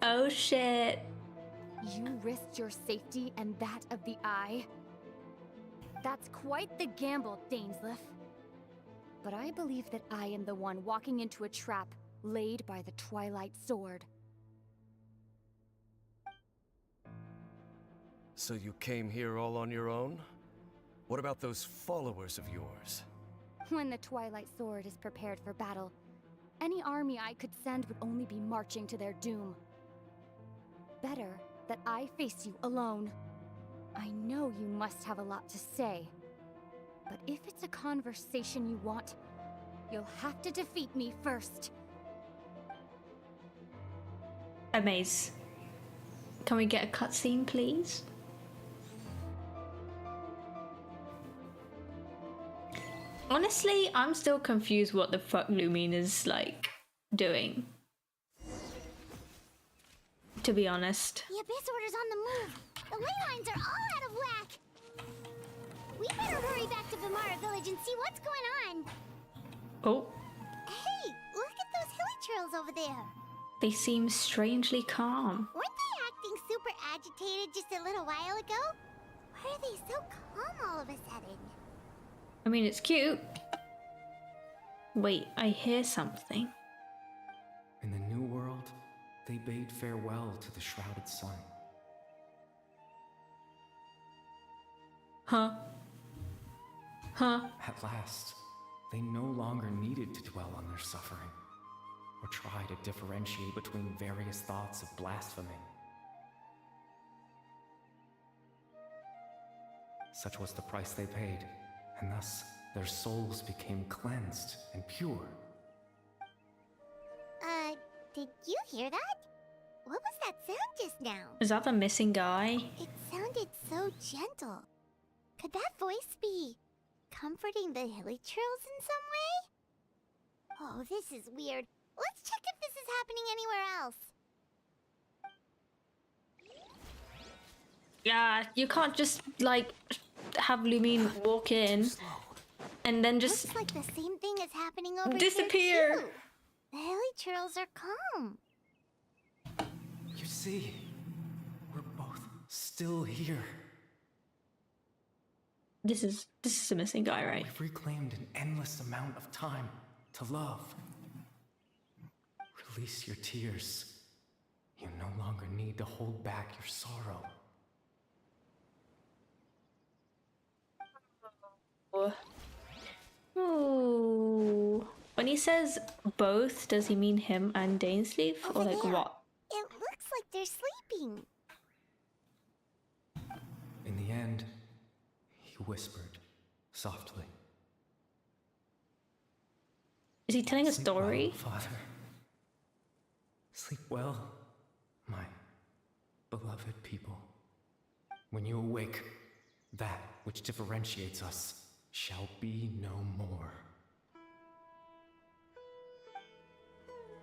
Speaker 1: Oh shit.
Speaker 6: You risked your safety and that of the Eye? That's quite the gamble, dansleif. But I believe that I am the one walking into a trap laid by the Twilight Sword.
Speaker 7: So you came here all on your own? What about those followers of yours?
Speaker 6: When the Twilight Sword is prepared for battle, any army I could send would only be marching to their doom. Better that I face you alone. I know you must have a lot to say, but if it's a conversation you want, you'll have to defeat me first.
Speaker 1: Amaze. Can we get a cutscene, please? Honestly, I'm still confused what the fuck Lumine is, like, doing. To be honest.
Speaker 3: The Abyss Order's on the move. The ley lines are all out of whack. We better hurry back to Vimara Village and see what's going on.
Speaker 1: Oh.
Speaker 3: Hey, look at those hilly trails over there.
Speaker 1: They seem strangely calm.
Speaker 3: Weren't they acting super agitated just a little while ago? Why are they so calm all of a sudden?
Speaker 1: I mean, it's cute. Wait, I hear something.
Speaker 9: In the New World, they bade farewell to the shrouded sun.
Speaker 1: Huh? Huh?
Speaker 9: At last, they no longer needed to dwell on their suffering, or try to differentiate between various thoughts of blasphemy. Such was the price they paid, and thus their souls became cleansed and pure.
Speaker 3: Did you hear that? What was that sound just now?
Speaker 1: Is that the missing guy?
Speaker 3: It sounded so gentle. Could that voice be comforting the hilly trails in some way? Oh, this is weird. Let's check if this is happening anywhere else.
Speaker 1: Yeah, you can't just, like, have Lumine walk in and then just
Speaker 3: Looks like the same thing is happening over
Speaker 1: disappear.
Speaker 3: here too. The hilly trails are calm.
Speaker 9: You see, we're both still here.
Speaker 1: This is the missing guy, right?
Speaker 9: We've reclaimed an endless amount of time to love. Release your tears. You no longer need to hold back your sorrow.
Speaker 1: Ooh. When he says both, does he mean him and dansleif? Or like
Speaker 3: there.
Speaker 1: what?
Speaker 3: It looks like they're sleeping.
Speaker 9: In the end, he whispered softly.
Speaker 1: Is he telling a
Speaker 9: Sleep
Speaker 1: story?
Speaker 9: well, Father. Sleep well, my beloved people. When you awake, that which differentiates us shall be no more.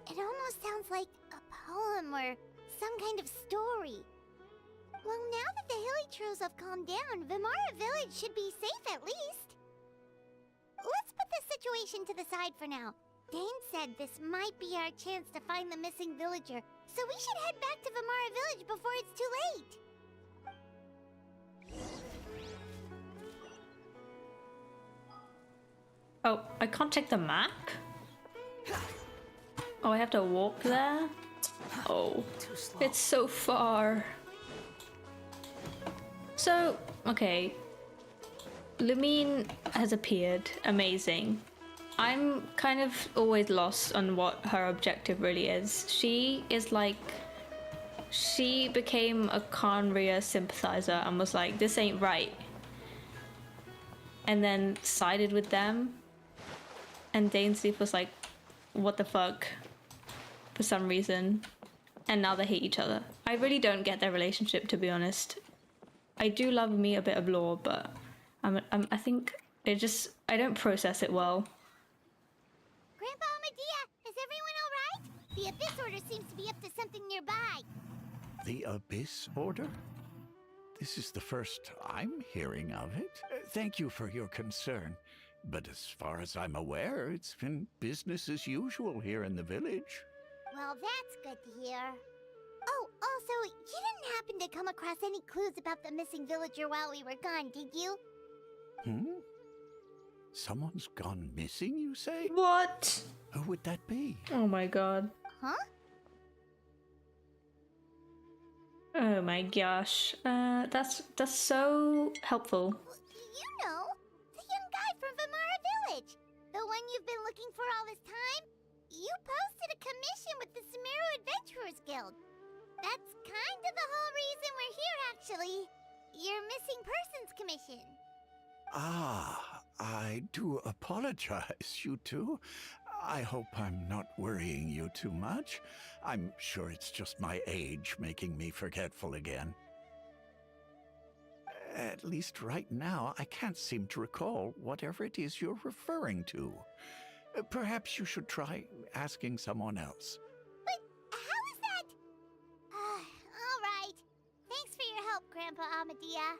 Speaker 3: It almost sounds like a poem or some kind of story. Well, now that the hilly trails have calmed down, Vimara Village should be safe at least. Let's put this situation to the side for now. Dane said this might be our chance to find the missing villager, so we should head back to Vimara Village before it's too late.
Speaker 1: Oh, I can't check the map? Oh, I have to walk there? Oh, it's so far. So, okay. Lumine has appeared. Amazing. I'm kind of always lost on what her objective really is. She is like... She became a Khaenri'ah sympathizer and was like, this ain't right. And then sided with them. And dansleif was like, what the fuck? For some reason. And now they hate each other. I really don't get their relationship, to be honest. I do love me a bit of lore, but I think it just... I don't process it well.
Speaker 3: Grandpa Medea, is everyone alright? The Abyss Order seems to be up to something nearby.
Speaker 5: The Abyss Order? This is the first I'm hearing of it. Thank you for your concern. But as far as I'm aware, it's been business as usual here in the village.
Speaker 3: Well, that's good to hear. Oh, also, you didn't happen to come across any clues about the missing villager while we were gone, did you?
Speaker 5: Someone's gone missing, you say?
Speaker 1: What?
Speaker 5: Who would that be?
Speaker 1: Oh my god.
Speaker 3: Huh?
Speaker 1: Oh my gosh. That's so helpful.
Speaker 3: You know, the young guy from Vamara Village. The one you've been looking for all this time. You posted a commission with the Sumeru Adventurers Guild. That's kind of the whole reason we're here, actually. Your missing persons commission.
Speaker 5: Ah, I do apologize, you two. I hope I'm not worrying you too much. I'm sure it's just my age making me forgetful again. At least right now, I can't seem to recall whatever it is you're referring to. Perhaps you should try asking someone else.
Speaker 3: But how is that? All right. Thanks for your help, Grandpa Amadea.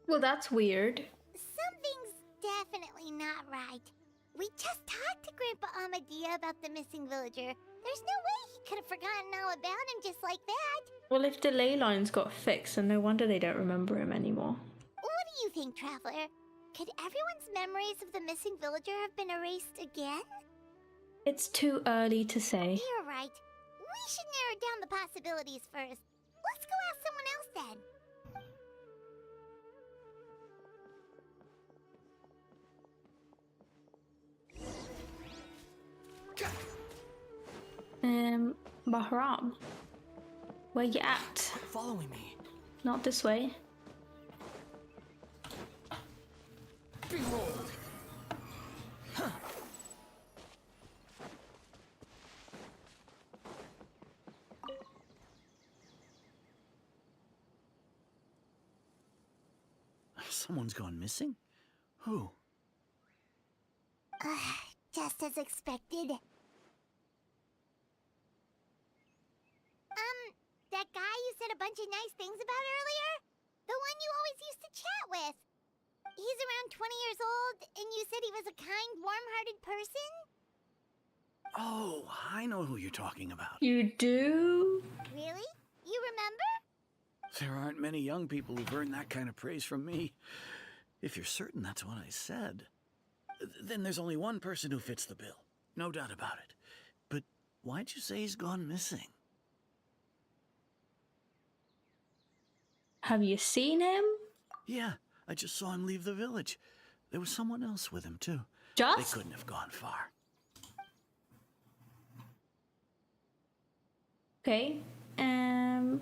Speaker 1: Well, that's weird.
Speaker 3: Something's definitely not right. We just talked to Grandpa Amadea about the missing villager. There's no way he could have forgotten all about him just like that.
Speaker 1: Well, if the ley lines got fixed, then no wonder they don't remember him anymore.
Speaker 3: What do you think, Traveler? Could everyone's memories of the missing villager have been erased again?
Speaker 1: It's too early to say.
Speaker 3: You're right. We should narrow down the possibilities first. Let's go ask someone else then.
Speaker 1: Bahram, where you at?
Speaker 8: Following me.
Speaker 1: Not this way.
Speaker 8: Behold.
Speaker 4: Someone's gone missing? Who?
Speaker 3: Just as expected. That guy you said a bunch of nice things about earlier? The one you always used to chat with. He's around 20 years old, and you said he was a kind, warm-hearted person?
Speaker 4: Oh, I know who you're talking about.
Speaker 1: You do?
Speaker 3: Really? You remember?
Speaker 4: There aren't many young people who've earned that kind of praise from me. If you're certain that's what I said, then there's only one person who fits the bill. No doubt about it. But why'd you say he's gone missing?
Speaker 1: Have you seen him?
Speaker 4: Yeah, I just saw him leave the village. There was someone else with him, too.
Speaker 1: Just?
Speaker 4: They couldn't have gone far.
Speaker 1: Okay. I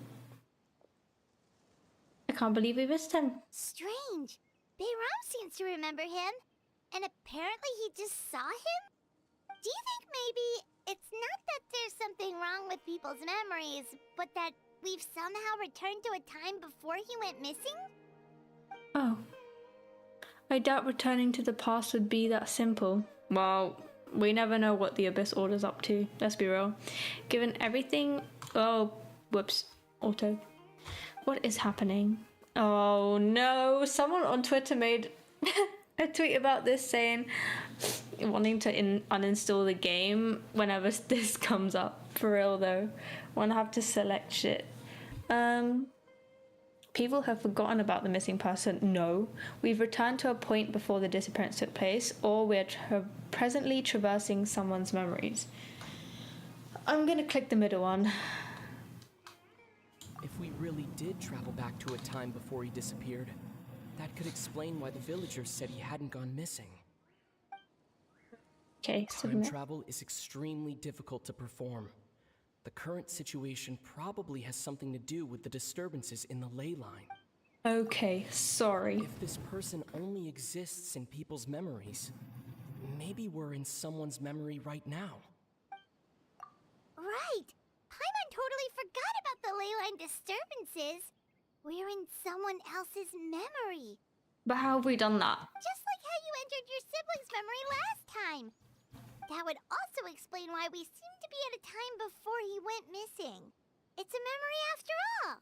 Speaker 1: can't believe we missed him.
Speaker 3: Strange. Bayram seems to remember him. And apparently he just saw him? Do you think maybe it's not that there's something wrong with people's memories, but that we've somehow returned to a time before he went missing?
Speaker 1: Oh. I doubt returning to the past would be that simple. Well, we never know what the Abyss Order's up to, let's be real. Given everything... Oh, whoops. Auto. What is happening? Oh no, someone on Twitter made a tweet about this saying wanting to uninstall the game whenever this comes up. For real though. Wanna have to select shit. People have forgotten about the missing person. No. We've returned to a point before the disappearance took place, or we're presently traversing someone's memories. I'm gonna click the middle one.
Speaker 10: If we really did travel back to a time before he disappeared, that could explain why the villagers said he hadn't gone missing.
Speaker 1: Okay,
Speaker 10: Time
Speaker 1: submit.
Speaker 10: travel is extremely difficult to perform. The current situation probably has something to do with the disturbances in the ley line.
Speaker 1: Okay, sorry.
Speaker 10: If this person only exists in people's memories, maybe we're in someone's memory right now.
Speaker 3: Right. Paimon totally forgot about the leyline disturbances. We're in someone else's memory.
Speaker 1: But how have we done that?
Speaker 3: Just like how you entered your sibling's memory last time. That would also explain why we seem to be at a time before he went missing. It's a memory after all.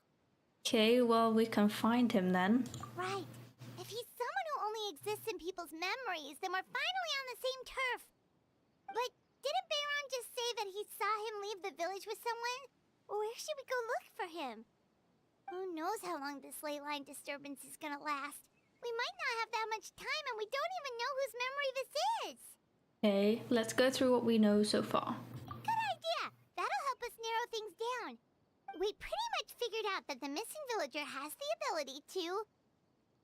Speaker 1: Okay, well, we can find him then.
Speaker 3: Right. If he's someone who only exists in people's memories, then we're finally on the same turf. But didn't Bayron just say that he saw him leave the village with someone? Where should we go look for him? Who knows how long this ley line disturbance is gonna last? We might not have that much time, and we don't even know whose memory this is.
Speaker 1: Okay, let's go through what we know so far.
Speaker 3: Good idea. That'll help us narrow things down. We pretty much figured figured out that the missing villager has the ability to...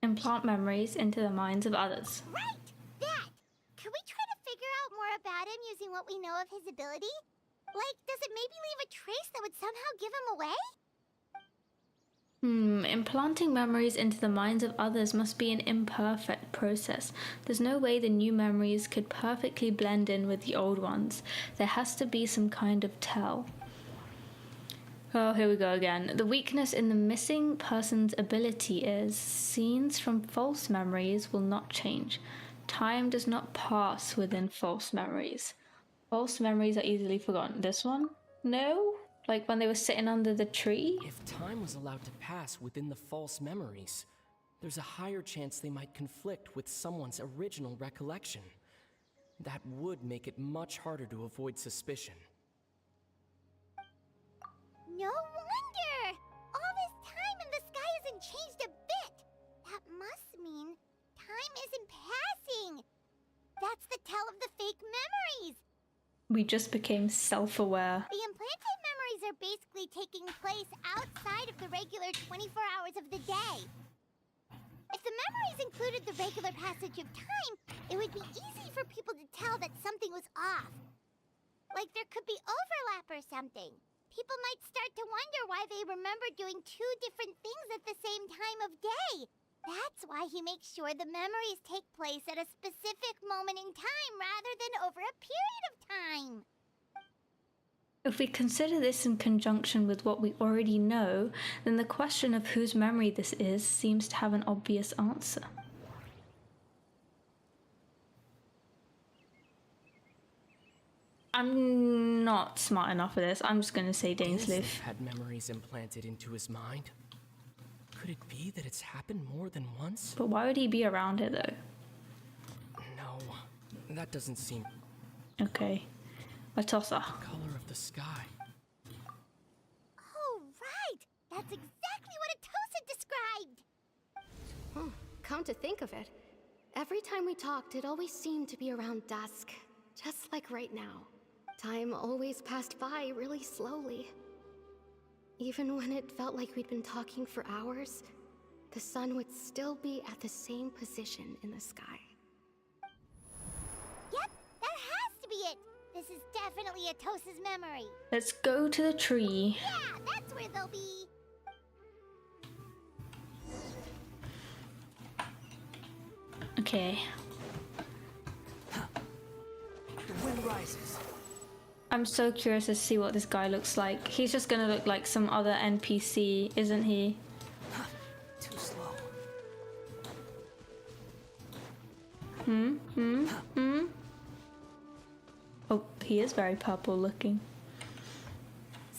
Speaker 1: implant memories into the minds of others.
Speaker 3: Right! That! Can we try to figure out more about him using what we know of his ability? Like, does it maybe leave a trace that would somehow give him away?
Speaker 1: Implanting memories into the minds of others must be an imperfect process. There's no way the new memories could perfectly blend in with the old ones. There has to be some kind of tell. Oh, here we go again. The weakness in the missing person's ability is scenes from false memories will not change. Time does not pass within false memories. False memories are easily forgotten. This one? No? Like when they were sitting under the tree?
Speaker 10: If time was allowed to pass within the false memories, there's a higher chance they might conflict with someone's original recollection. That would make it much harder to avoid suspicion.
Speaker 3: No wonder! All this time and the sky hasn't changed a bit! That must mean time isn't passing! That's the tell of the fake memories!
Speaker 1: We just became self-aware.
Speaker 3: The implanted memories are basically taking place outside of the regular 24 hours of the day. If the memories included the regular passage of time, it would be easy for people to tell that something was off. Like there could be overlap or something. People might start to wonder why they remember doing two different things at the same time of day. That's why he makes sure the memories take place at a specific moment in time rather than over a period of time.
Speaker 1: If we consider this in conjunction with what we already know, then the question of whose memory this is seems to have an obvious answer. I'm not smart enough for this. I'm just going to say dansleif.
Speaker 10: Had memories implanted into his mind. Could it be that it's happened more than once?
Speaker 1: But why would he be around it though?
Speaker 10: No, that doesn't seem...
Speaker 1: Okay. Atossa.
Speaker 10: Color of the sky.
Speaker 3: Oh, right! That's exactly what Atossa described!
Speaker 6: Come to think of it, every time we talked, it always seemed to be around dusk. Just like right now. Time always passed by really slowly. Even when it felt like we'd been talking for hours, the sun would still be at the same position in the sky.
Speaker 3: Yep, that has to be it! This is definitely Atossa's memory.
Speaker 1: Let's go to the tree.
Speaker 3: Yeah, that's where they'll be.
Speaker 1: Okay.
Speaker 8: The wind rises.
Speaker 1: I'm so curious to see what this guy looks like. He's just gonna look like some other NPC, isn't he?
Speaker 8: Too slow.
Speaker 1: Oh, he is very purple looking.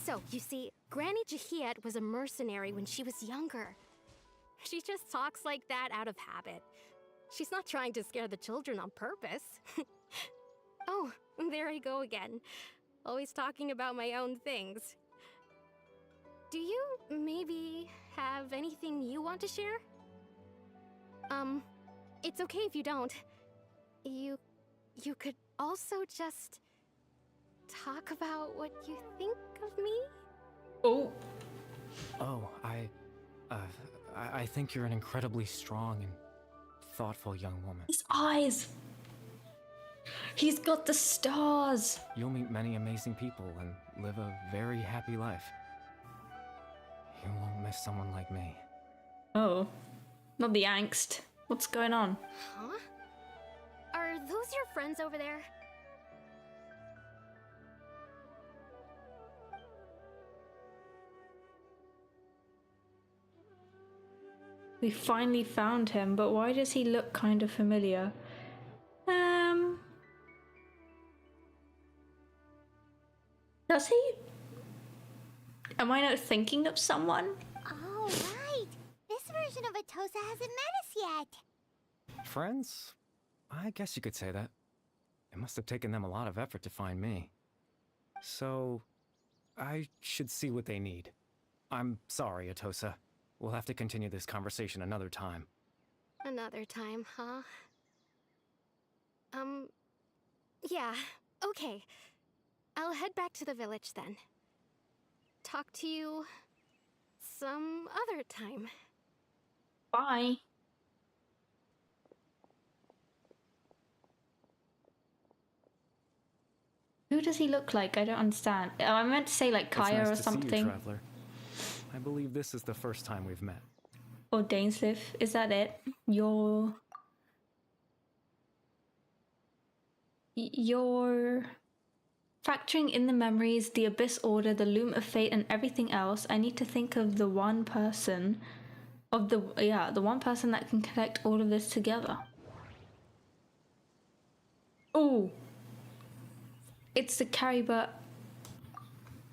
Speaker 6: So, you see, Granny Jahiet was a mercenary when she was younger. She just talks like that out of habit. She's not trying to scare the children on purpose. Oh, there I go again. Always talking about my own things. Do you maybe have anything you want to share? It's okay if you don't. You could also just talk about what you think of me?
Speaker 1: Oh.
Speaker 9: Oh, I think you're an incredibly strong and thoughtful young woman.
Speaker 1: His eyes! He's got the stars!
Speaker 9: You'll meet many amazing people and live a very happy life. You won't miss someone like me.
Speaker 1: Oh. Not the angst. What's going on?
Speaker 6: Huh? Are those your friends over there?
Speaker 1: We finally found him, but why does he look kind of familiar? Does he? Am I not thinking of someone?
Speaker 3: Oh, right! This version of Atossa hasn't met us yet.
Speaker 9: Friends? I guess you could say that. It must have taken them a lot of effort to find me. So, I should see what they need. I'm sorry, Atossa. We'll have to continue this conversation another time.
Speaker 6: Another time, huh? Yeah, okay. I'll head back to the village then. Talk to you some other time.
Speaker 1: Bye. Who does he look like? I don't understand. Oh, I meant to say like Kaya
Speaker 9: it's nice
Speaker 1: or
Speaker 9: to
Speaker 1: something.
Speaker 9: See you, traveler. I believe this is the first time we've met.
Speaker 1: Or dansleif. Is that it? You're factoring in the memories, the Abyss Order, the Loom of Fate, and everything else. I need to think of the one person the one person that can connect all of this together. Oh, it's the Caribert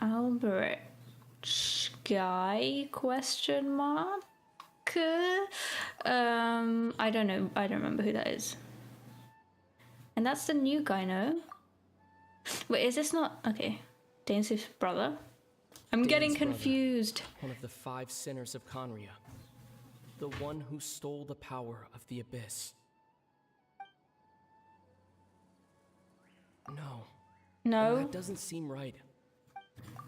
Speaker 1: Albert guy? Question mark. I don't know. I don't remember who that is. And that's the new guy, no? Wait, is this not... Okay. Dansleif's brother? I'm getting confused.
Speaker 10: Brother, one of the 5 sinners of Conria. The one who stole the power of the Abyss. No, that doesn't seem right.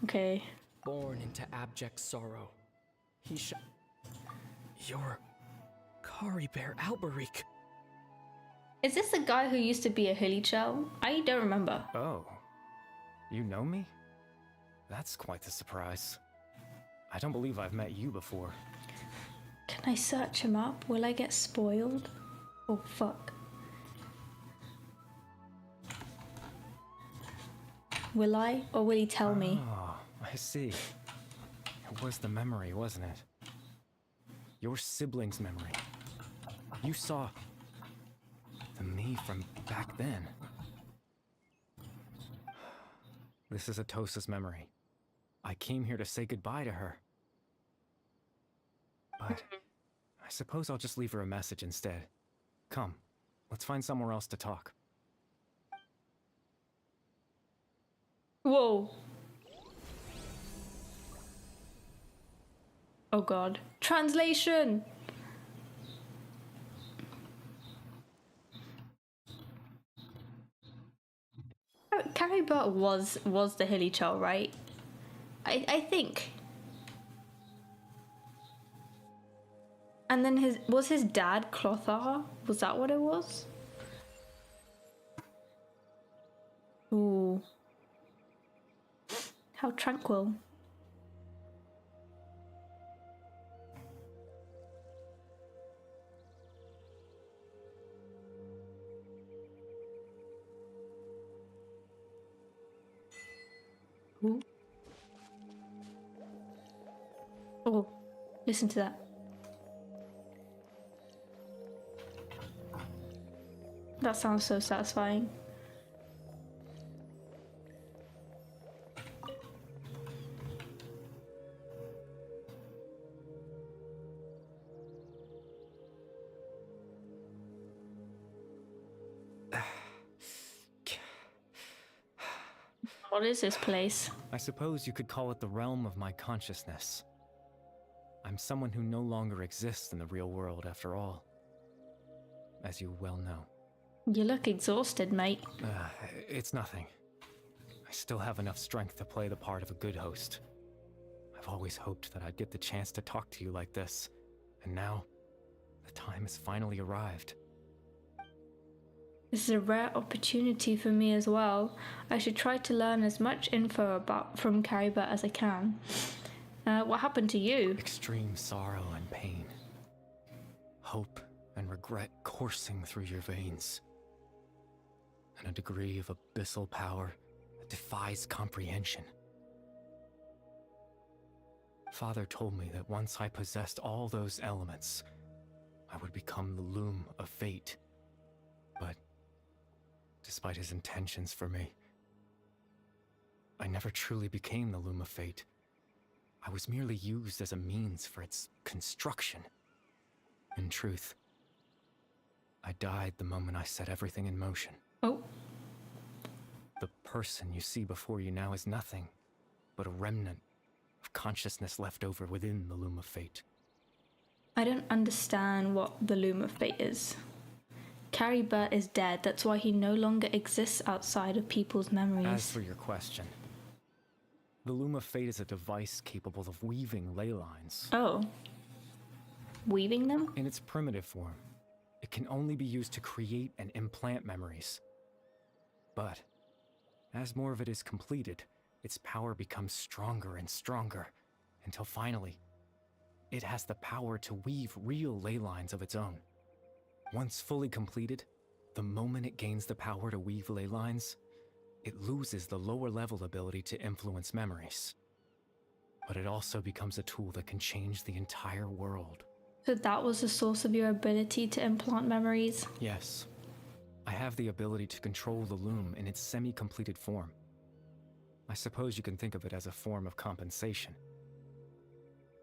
Speaker 1: Okay.
Speaker 10: Born into abject sorrow, You're Caribert Alberic.
Speaker 1: Is this the guy who used to be a Hilichel? I don't remember.
Speaker 9: Oh. You know me? That's quite the surprise. I don't believe I've met you before.
Speaker 1: Can I search him up? Will I get spoiled? Oh, fuck. Will I? Or will he tell me?
Speaker 9: Oh, I see. It was the memory, wasn't it? Your sibling's memory. You saw the me from back then. This is Atosa's memory. I came here to say goodbye to her. But I suppose I'll just leave her a message instead. Come, let's find somewhere else to talk.
Speaker 1: Whoa. Oh god. Translation! Caribert was the Hilichel, right? I think. And then was his dad Clothar? Was that what it was? Ooh. How tranquil. Ooh. Oh, listen to that. That sounds so satisfying. What is this place?
Speaker 9: I suppose you could call it the realm of my consciousness. I'm someone who no longer exists in the real world after all, as you well know.
Speaker 1: You look exhausted, mate.
Speaker 9: It's nothing. I still have enough strength to play the part of a good host. I've always hoped that I'd get the chance to talk to you like this, and now, the time has finally arrived.
Speaker 1: This is a rare opportunity for me as well. I should try to learn as much info from Caribert as I can. What happened to you?
Speaker 9: Extreme sorrow and pain. Hope and regret coursing through your veins. And a degree of abyssal power that defies comprehension. Father told me that once I possessed all those elements, I would become the Loom of Fate. But despite his intentions for me, I never truly became the Loom of Fate. I was merely used as a means for its construction. In truth, I died the moment I set everything in motion.
Speaker 1: Oh.
Speaker 9: The person you see before you now is nothing but a remnant of consciousness left over within the Loom of Fate.
Speaker 1: I don't understand what the Loom of Fate is. Caribert is dead, that's why he no longer exists outside of people's memories.
Speaker 9: As for your question, The Loom of Fate is a device capable of weaving ley lines.
Speaker 1: Oh. Weaving them?
Speaker 9: In its primitive form, it can only be used to create and implant memories. But, as more of it is completed, its power becomes stronger and stronger, until finally, it has the power to weave real ley lines of its own. Once fully completed, the moment it gains the power to weave ley lines, it loses the lower level ability to influence memories. But it also becomes a tool that can change the entire world.
Speaker 1: So that was the source of your ability to implant memories?
Speaker 9: Yes. I have the ability to control the loom in its semi-completed form. I suppose you can think of it as a form of compensation.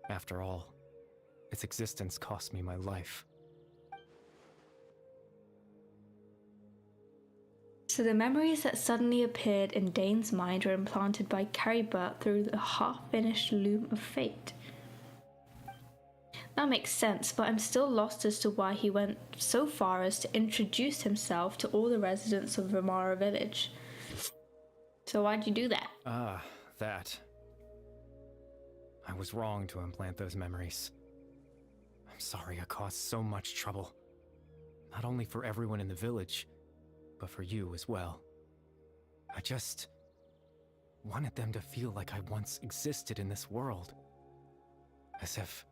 Speaker 9: After all, its existence cost me my life.
Speaker 1: So the memories that suddenly appeared in Dane's mind were implanted by Carrie Burt through the half-finished Loom of Fate. That makes sense, but I'm still lost as to why he went so far as to introduce himself to all the residents of Ramara Village. So why'd you do that?
Speaker 9: That. I was wrong to implant those memories. I'm sorry I caused so much trouble. Not only for everyone in the village, but for you as well. I just wanted them to feel like I once existed in this world. As if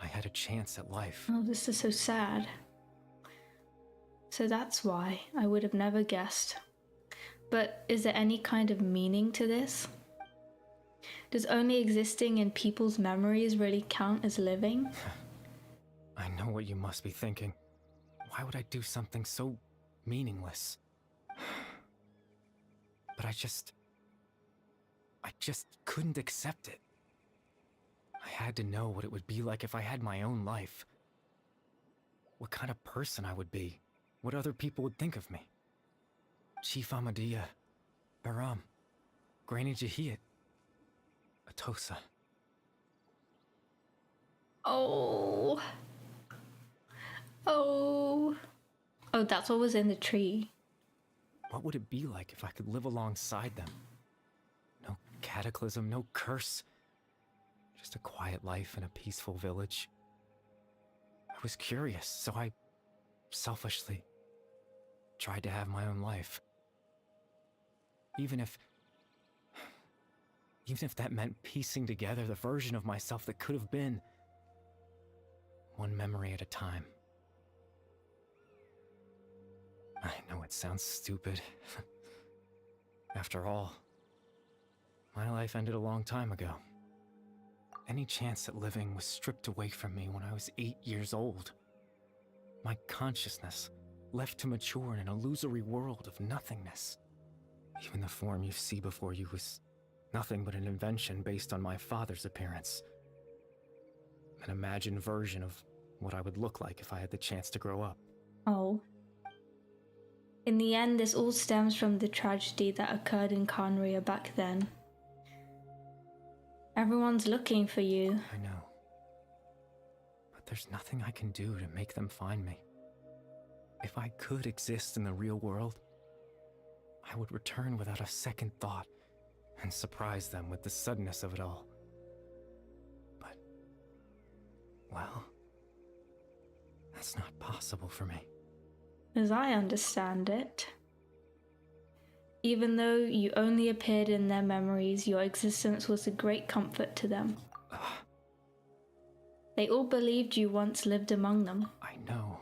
Speaker 9: I had a chance at life.
Speaker 1: Oh, this is so sad. So that's why I would have never guessed. But is there any kind of meaning to this? Does only existing in people's memories really count as living?
Speaker 9: I know what you must be thinking. Why would I do something so meaningless? But I just couldn't accept it. I had to know what it would be like if I had my own life. What kind of person I would be. What other people would think of me. Chief Ahmadiyya, Baram, Granny Jahiyat, Atosa.
Speaker 1: Oh. Oh. Oh, that's what was in the tree.
Speaker 9: What would it be like if I could live alongside them? No cataclysm, no curse. Just a quiet life in a peaceful village. I was curious, so I selfishly tried to have my own life. Even if that meant piecing together the version of myself that could have been, one memory at a time. I know it sounds stupid. After all, my life ended a long time ago. Any chance at living was stripped away from me when I was 8 years old. My consciousness left to mature in an illusory world of nothingness. Even the form you see before you was nothing but an invention based on my father's appearance. An imagined version of what I would look like if I had the chance to grow up.
Speaker 1: Oh. In the end, this all stems from the tragedy that occurred in Khaenri'ah back then. Everyone's looking for you.
Speaker 9: I know. But there's nothing I can do to make them find me. If I could exist in the real world, I would return without a second thought and surprise them with the suddenness of it all. But, well, that's not possible for me.
Speaker 1: As I understand it, even though you only appeared in their memories, your existence was a great comfort to them. They all believed you once lived among them.
Speaker 9: I know.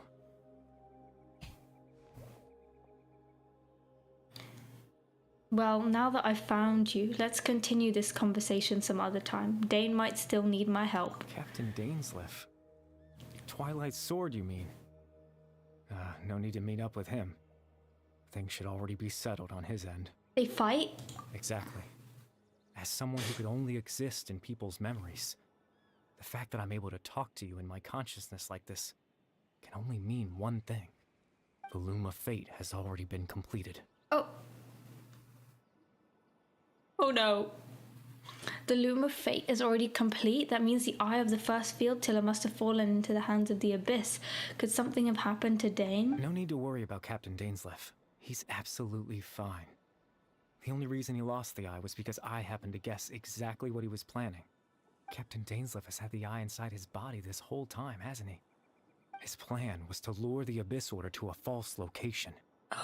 Speaker 1: Well, now that I've found you, let's continue this conversation some other time. Dane might still need my help.
Speaker 9: Captain dansleif. Twilight Sword, you mean? No need to meet up with him. Things should already be settled on his end.
Speaker 1: They fight?
Speaker 9: Exactly. As someone who could only exist in people's memories, the fact that I'm able to talk to you in my consciousness like this can only mean one thing. The Loom of Fate has already been completed.
Speaker 1: Oh. Oh no. The Loom of Fate is already complete? That means the eye of the first field tiller must have fallen into the hands of the Abyss. Could something have happened to Dane?
Speaker 9: No need to worry about Captain dansleif. He's absolutely fine. The only reason he lost the eye was because I happened to guess exactly what he was planning. Captain Dansleif has had the eye inside his body this whole time, hasn't he? His plan was to lure the Abyss Order to a false location,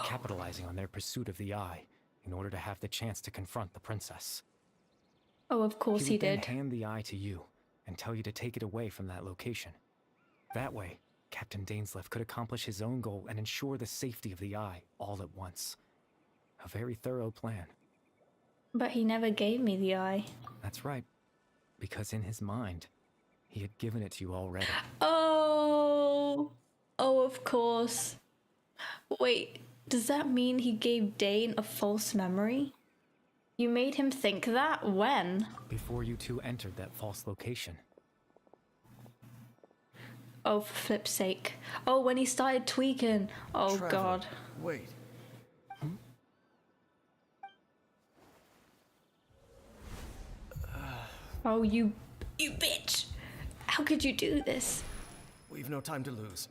Speaker 9: capitalizing on their pursuit of the eye in order to have the chance to confront the princess.
Speaker 1: Oh, of course he
Speaker 9: He would then
Speaker 1: did.
Speaker 9: hand the eye to you and tell you to take it away from that location. That way, Captain Dansleif could accomplish his own goal and ensure the safety of the eye all at once. A very thorough plan.
Speaker 1: But he never gave me the eye.
Speaker 9: That's right. Because in his mind, he had given it to you already.
Speaker 1: Oh, of course. Wait, does that mean he gave Dane a false memory? You made him think that? When?
Speaker 9: Before you two entered that false location.
Speaker 1: Oh, for flip's sake. Oh, when he started tweaking. Oh,
Speaker 7: Trevor,
Speaker 1: God.
Speaker 7: Wait.
Speaker 1: Oh, you bitch. How could you do this?
Speaker 7: We've no time to lose.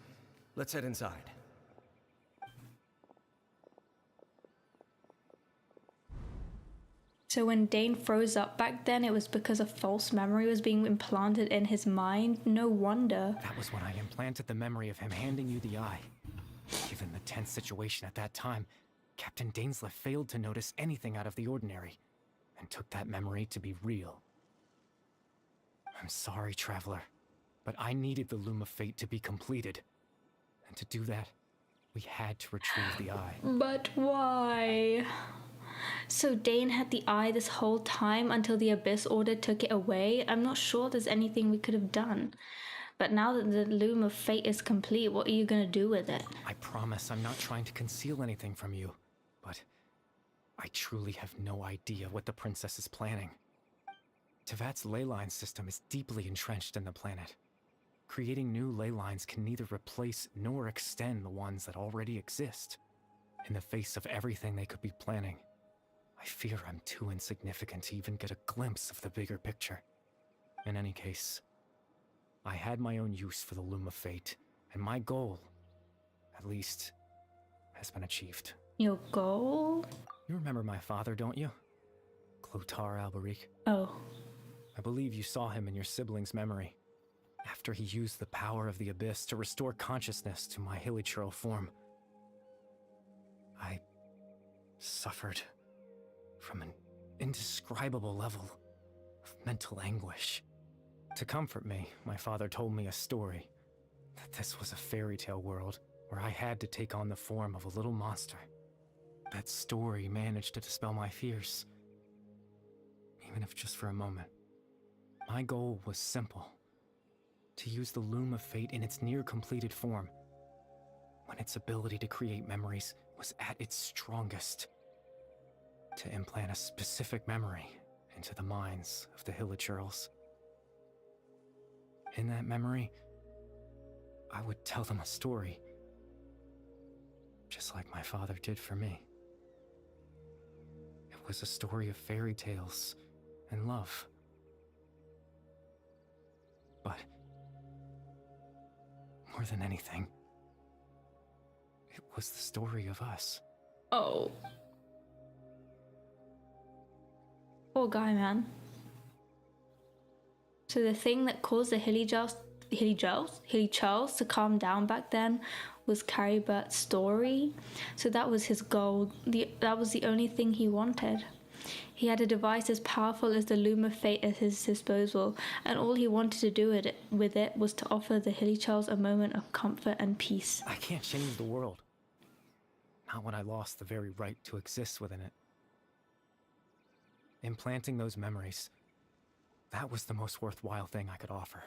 Speaker 7: Let's head inside.
Speaker 1: So when Dane froze up back then, it was because a false memory was being implanted in his mind? No wonder.
Speaker 9: That was when I implanted the memory of him handing you the eye. Given the tense situation at that time, Captain Dansleif failed to notice anything out of the ordinary, and took that memory to be real. I'm sorry, Traveler, but I needed the Loom of Fate to be completed. And to do that, we had to retrieve the eye.
Speaker 1: But why? So Dane had the eye this whole time until the Abyss Order took it away? I'm not sure there's anything we could have done. But now that the Loom of Fate is complete, what are you gonna do with it?
Speaker 9: I promise I'm not trying to conceal anything from you, but I truly have no idea what the princess is planning. Tevat's ley line system is deeply entrenched in the planet. Creating new ley lines can neither replace nor extend the ones that already exist. In the face of everything they could be planning, I fear I'm too insignificant to even get a glimpse of the bigger picture. In any case, I had my own use for the Loom of Fate, and my goal, at least, has been achieved.
Speaker 1: Your goal?
Speaker 9: You remember my father, don't you? Clotar Alberic.
Speaker 1: Oh.
Speaker 9: I believe you saw him in your sibling's memory. After he used the power of the Abyss to restore consciousness to my hilichurl form, I suffered from an indescribable level of mental anguish. To comfort me, my father told me a story, that this was a fairy tale world where I had to take on the form of a little monster. That story managed to dispel my fears, even if just for a moment. My goal was simple: to use the Loom of Fate in its near-completed form, when its ability to create memories was at its strongest, to implant a specific memory into the minds of the hilichurls. In that memory, I would tell them a story, just like my father did for me. It was a story of fairy tales and love. But more than anything, it was the story of us.
Speaker 1: Oh. Poor guy, man. So the thing that caused the hilichurls to calm down back then was Caribert's story. So that was his goal. That was the only thing he wanted. He had a device as powerful as the Loom of Fate at his disposal, and all he wanted to do with it was to offer the hilichurls a moment of comfort and peace.
Speaker 9: I can't change the world. Not when I lost the very right to exist within it. Implanting those memories, that was the most worthwhile thing I could offer.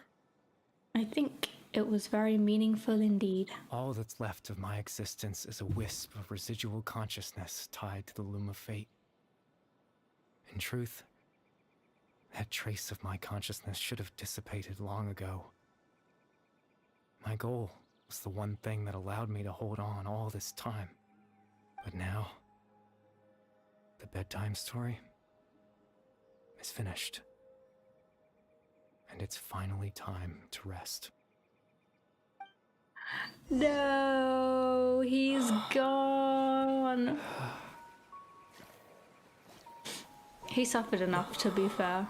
Speaker 1: I think it was very meaningful indeed.
Speaker 9: All that's left of my existence is a wisp of residual consciousness tied to the Loom of Fate. In truth, that trace of my consciousness should have dissipated long ago. My goal was the one thing that allowed me to hold on all this time. But now, the bedtime story is finished. And it's finally time to rest.
Speaker 1: No, he's gone. He suffered enough, to be fair.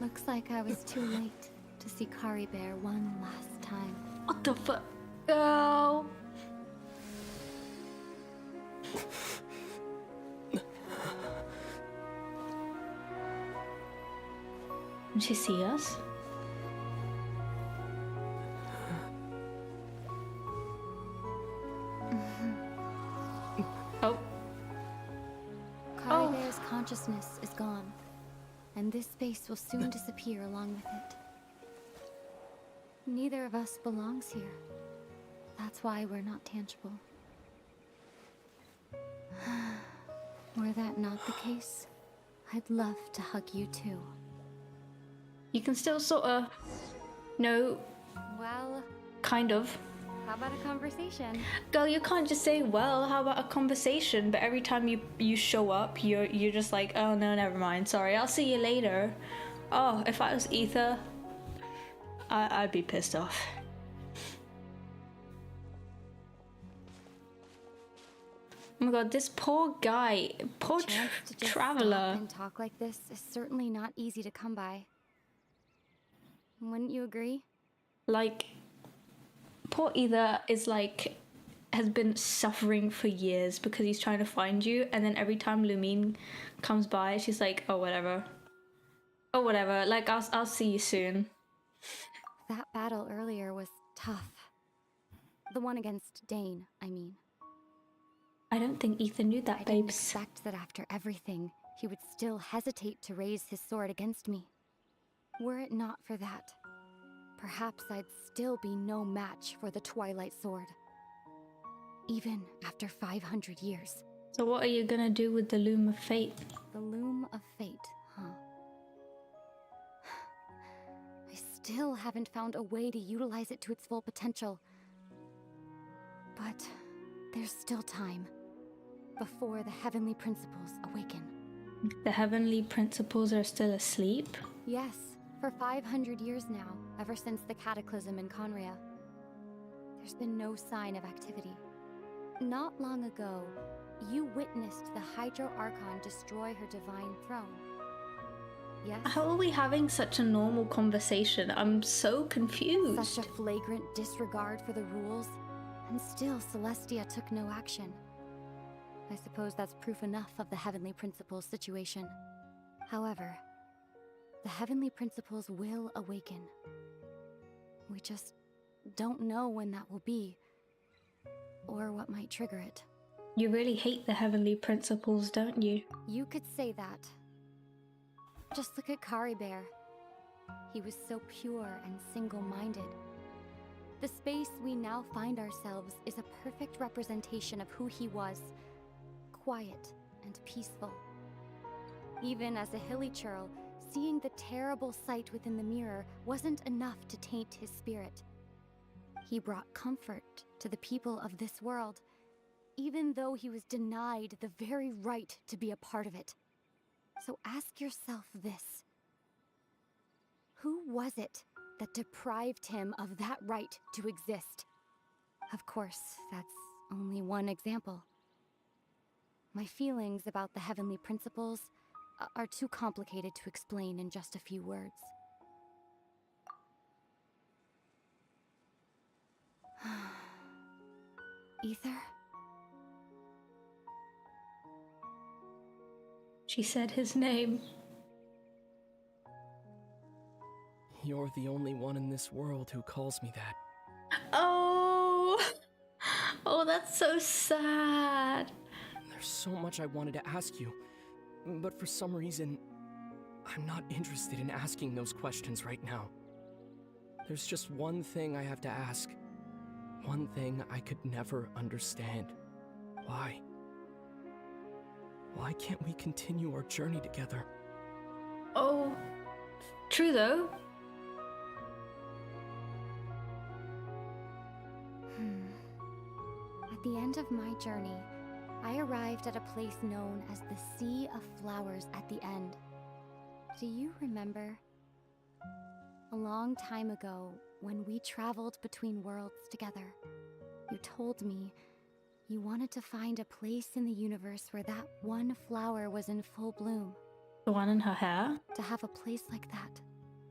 Speaker 6: Looks like I was too late to see Kari Bear one last time.
Speaker 1: What the fuck? Girl. Did she see us? Oh.
Speaker 6: Kari Bear's consciousness is gone, and this space will soon disappear along with it. Neither of us belongs here. That's why we're not tangible. Were that not the case, I'd love to hug you too.
Speaker 1: You can still sort of... No.
Speaker 6: Well...
Speaker 1: Kind of.
Speaker 6: How about a conversation?
Speaker 1: Girl, you can't just say, well, how about a conversation? But every time you show up, you're just like, oh no, never mind. Sorry, I'll see you later. Oh, if I was Ether, I'd be pissed off. Oh my god, this poor guy, poor traveler.
Speaker 6: And talk like this is certainly not easy to come by. Wouldn't you agree?
Speaker 1: Like, poor Ether is like, has been suffering for years because he's trying to find you, and then every time Lumine comes by, she's like, oh whatever. Oh whatever, like I'll see you soon.
Speaker 6: That battle earlier was tough. The one against Dane, I mean.
Speaker 1: I don't think Ethan knew that,
Speaker 6: I didn't
Speaker 1: babes.
Speaker 6: expect that after everything, he would still hesitate to raise his sword against me. Were it not for that, perhaps I'd still be no match for the Twilight Sword. Even after 500 years.
Speaker 1: So what are you gonna do with the Loom of Fate?
Speaker 6: The Loom of Fate, huh? I still haven't found a way to utilize it to its full potential. But there's still time. Before the Heavenly Principles awaken.
Speaker 1: The Heavenly Principles are still asleep?
Speaker 6: Yes, for 500 years now, ever since the Cataclysm in Conria. There's been no sign of activity. Not long ago, you witnessed the Hydro Archon destroy her divine throne. Yes?
Speaker 1: How are we having such a normal conversation? I'm so confused.
Speaker 6: Such a flagrant disregard for the rules, and still Celestia took no action. I suppose that's proof enough of the Heavenly Principles situation. However, the Heavenly Principles will awaken. We just don't know when that will be, or what might trigger it.
Speaker 1: You really hate the Heavenly Principles, don't you?
Speaker 6: You could say that. Just look at Kari Bear. He was so pure and single-minded. The space we now find ourselves is a perfect representation of who he was. Quiet and peaceful. Even as a hilly churl, seeing the terrible sight within the mirror wasn't enough to taint his spirit. He brought comfort to the people of this world, even though he was denied the very right to be a part of it. So ask yourself this. Who was it that deprived him of that right to exist? Of course, that's only one example. My feelings about the Heavenly Principles are too complicated to explain in just a few words. Ether?
Speaker 1: She said his name.
Speaker 10: You're the only one in this world who calls me that.
Speaker 1: Oh! Oh, that's so sad.
Speaker 10: There's so much I wanted to ask you, but for some reason, I'm not interested in asking those questions right now. There's just one thing I have to ask. one thing I could never understand. Why? Why can't we continue our journey together?
Speaker 1: Oh, true though.
Speaker 11: At the end of my journey, I arrived at a place known as the Sea of Flowers at the end. Do you remember? A long time ago, when we traveled between worlds together, you told me you wanted to find a place in the universe where that one flower was in full bloom.
Speaker 1: The one in her hair?
Speaker 11: To have a place like that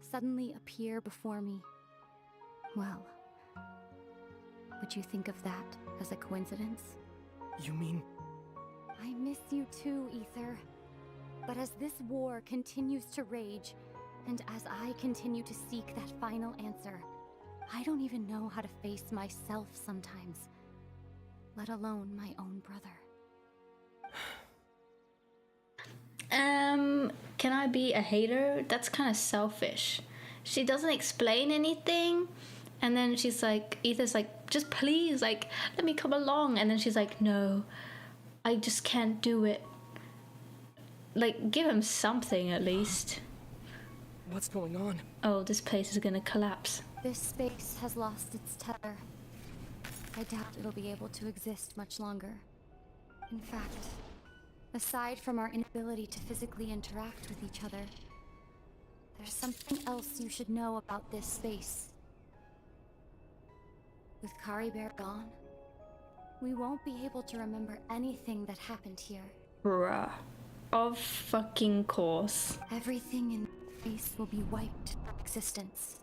Speaker 11: suddenly appear before me. Well, would you think of that as a coincidence?
Speaker 10: You mean...
Speaker 11: I miss you too, Ether. But as this war continues to rage, and as I continue to seek that final answer, I don't even know how to face myself sometimes, let alone my own brother.
Speaker 1: Can I be a hater? That's kind of selfish. She doesn't explain anything, and then she's like, Ether's like, just please, like, let me come along. And then she's like, no, I just can't do it. Like, give him something at least.
Speaker 10: What's going on?
Speaker 1: Oh, this place is gonna collapse.
Speaker 11: This space has lost its tether. I doubt it'll be able to exist much longer. In fact, aside from our inability to physically interact with each other, there's something else you should know about this space. With Kari Bear gone, we won't be able to remember anything that happened here.
Speaker 1: Bruh. Of fucking course.
Speaker 11: Everything in space will be wiped from existence,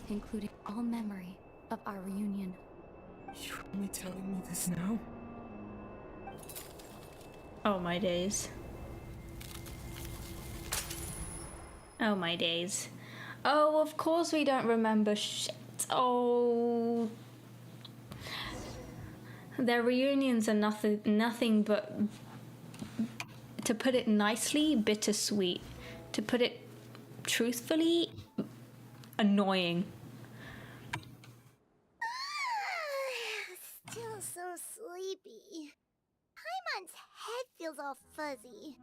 Speaker 11: including all memory of our reunion.
Speaker 10: You're only telling me this now?
Speaker 1: Oh my days. Oh my days. Oh, of course we don't remember shit. Oh. Their reunions are nothing but, to put it nicely, bittersweet. To put it truthfully, annoying.
Speaker 3: Still so sleepy. Paimon's head feels all fuzzy.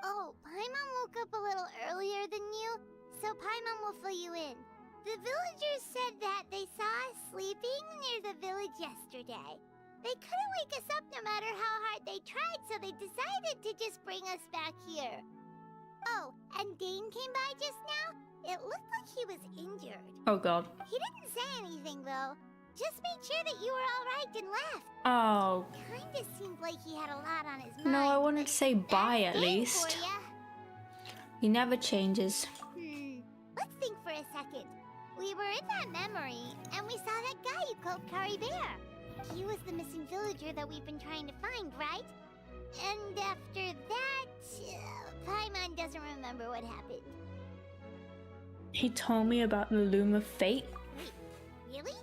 Speaker 3: Oh, Paimon woke up a little earlier than you, so Paimon will fill you in. The villagers said that they saw us sleeping near the village yesterday. They couldn't wake us up no matter how hard they tried, so they decided to just bring us back here. Oh, and Dane came by just now. It looked like he was injured.
Speaker 1: Oh god.
Speaker 3: He didn't say anything, though. Just made sure that you were all right and left.
Speaker 1: Oh.
Speaker 3: Kinda seemed like he had a lot on his mind.
Speaker 1: No, I wanted to say bye at
Speaker 3: That's Dane
Speaker 1: least.
Speaker 3: for ya.
Speaker 1: He never changes.
Speaker 3: Let's think for a second. We were in that memory, and we saw that guy you called Kari Bear. He was the missing villager that we've been trying to find, right? And after that, Paimon doesn't remember what happened.
Speaker 1: He told me about the Loom of Fate.
Speaker 3: Wait, really?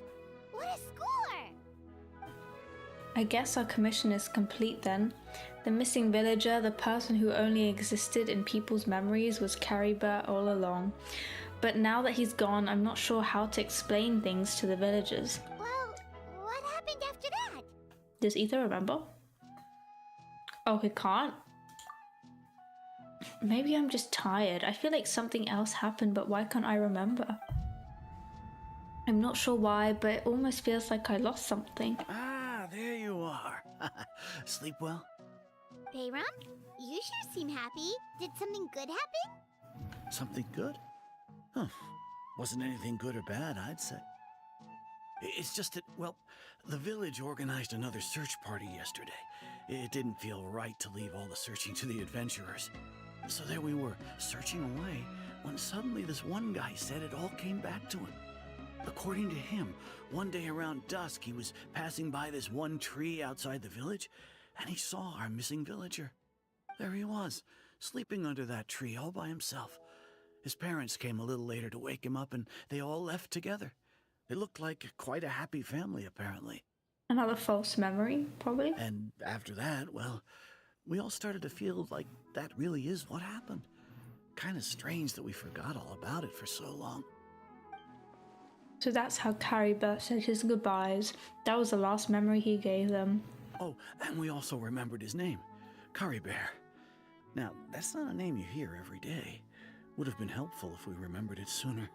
Speaker 3: What a score!
Speaker 1: I guess our commission is complete then. The missing villager, the person who only existed in people's memories, was Kari Bear all along. But now that he's gone, I'm not sure how to explain things to the villagers.
Speaker 3: Well, what happened after that?
Speaker 1: Does Ether remember? Oh, he can't? Maybe I'm just tired. I feel like something else happened, but why can't I remember? I'm not sure why, but it almost feels like I lost something.
Speaker 4: Ah, there you are. Sleep well?
Speaker 3: Bayram, you sure seem happy. Did something good happen?
Speaker 4: Something good? Huh. Wasn't anything good or bad, I'd say. It's just that, well, the village organized another search party yesterday. It didn't feel right to leave all the searching to the adventurers. So there we were, searching away, when suddenly this one guy said it all came back to him. According to him, one day around dusk he was passing by this one tree outside the village, and he saw our missing villager. There he was, sleeping under that tree all by himself. His parents came a little later to wake him up, and they all left together. They looked like quite a happy family, apparently.
Speaker 1: Another false memory, probably.
Speaker 4: And after that, well, we all started to feel like that really is what happened. Kind of strange that we forgot all about it for so long.
Speaker 1: So that's how Caribert said his goodbyes. That was the last memory he gave them.
Speaker 4: Oh, and we also remembered his name, Caribert. Now, that's not a name you hear every day. Would have been helpful if we remembered it sooner.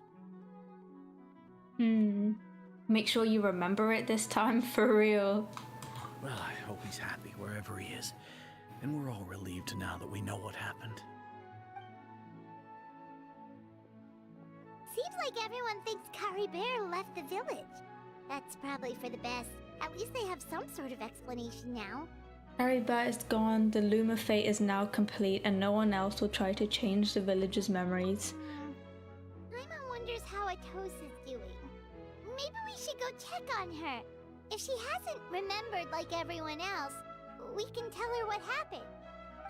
Speaker 1: Make sure you remember it this time, for real.
Speaker 4: Well, I hope he's happy wherever he is. And we're all relieved now that we know what happened.
Speaker 3: Seems like everyone thinks Caribert left the village. That's probably for the best. At least they have some sort of explanation now.
Speaker 1: Caribert is gone, the loom of fate is now complete, and no one else will try to change the village's memories.
Speaker 3: Paimon wonders how Atosa's doing. Maybe we should go check on her. If she hasn't remembered like everyone else, we can tell her what happened.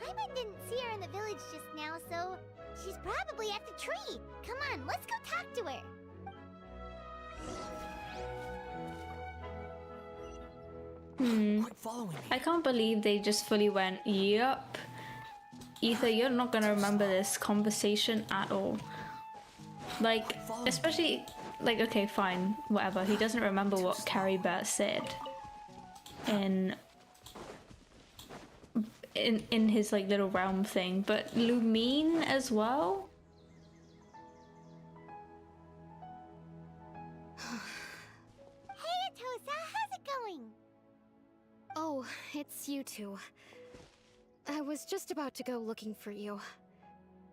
Speaker 3: Paimon didn't see her in the village just now, so she's probably at the tree. Come on, let's go talk to her.
Speaker 8: Quit following me.
Speaker 1: I can't believe they just fully went, yup. Ether, you're not gonna remember this conversation at all. Like, especially, like, okay, fine, whatever. He doesn't remember what Caribert said in his, like, little realm thing, but Lumine as well?
Speaker 3: Hey, Atosa, how's it going?
Speaker 6: Oh, it's you two. I was just about to go looking for you.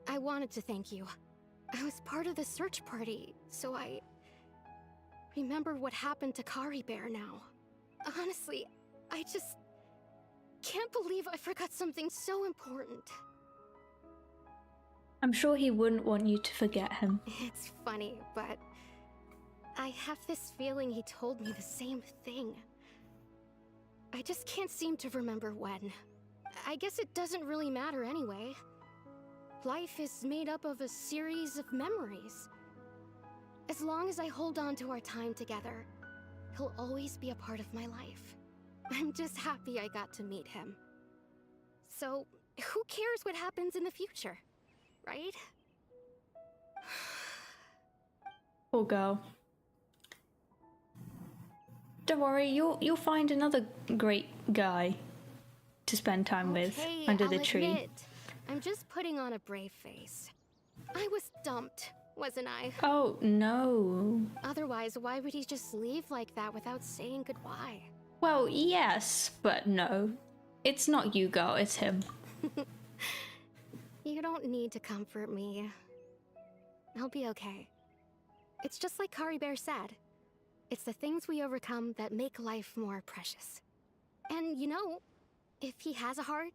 Speaker 6: I wanted to thank you. I was part of the search party, so I remember what happened to Caribert now. Honestly, I just can't believe I forgot something so important.
Speaker 1: I'm sure he wouldn't want you to forget him.
Speaker 6: It's funny, but I have this feeling he told me the same thing. I just can't seem to remember when. I guess it doesn't really matter anyway. Life is made up of a series of memories. As long as I hold on to our time together, he'll always be a part of my life. I'm just happy I got to meet him. So, who cares what happens in the future, right?
Speaker 1: Poor girl. Don't worry, you'll find another great guy to spend time with under the tree.
Speaker 6: Admit, I'm just putting on a brave face. I was dumped, wasn't I?
Speaker 1: Oh, no.
Speaker 6: Otherwise, why would he just leave like that without saying goodbye?
Speaker 1: Well, yes, but no. It's not you, girl, it's him.
Speaker 6: You don't need to comfort me. I'll be okay. It's just like Caribert said. It's the things we overcome that make life more precious. And you know, if he has a heart,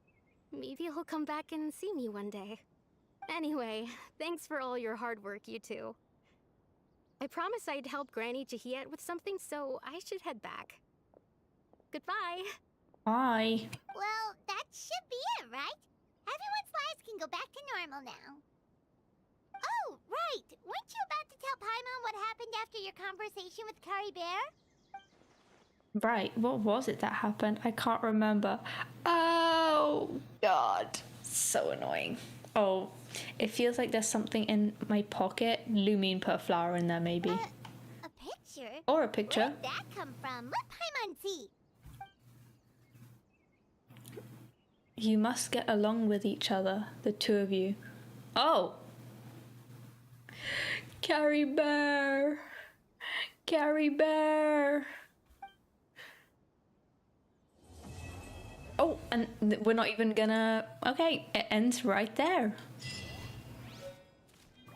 Speaker 6: maybe he'll come back and see me one day. Anyway, thanks for all your hard work, you two. I promised I'd help Granny Jahiet with something, so I should head back. Goodbye.
Speaker 1: Bye.
Speaker 3: Well, that should be it, right? Everyone's lives can go back to normal now. Oh, right! Weren't you about to tell Paimon what happened after your conversation with Caribert?
Speaker 1: Right, what was it that happened? I can't remember. Oh, God. So annoying. Oh, it feels like there's something in my pocket. Lumine put a flower in there, maybe.
Speaker 3: A picture?
Speaker 1: Or a picture.
Speaker 3: Where'd that come from? Let Paimon see.
Speaker 1: You must get along with each other, the two of you. Oh! Caribert! Caribert! Oh, and we're not even gonna... Okay, it ends right there.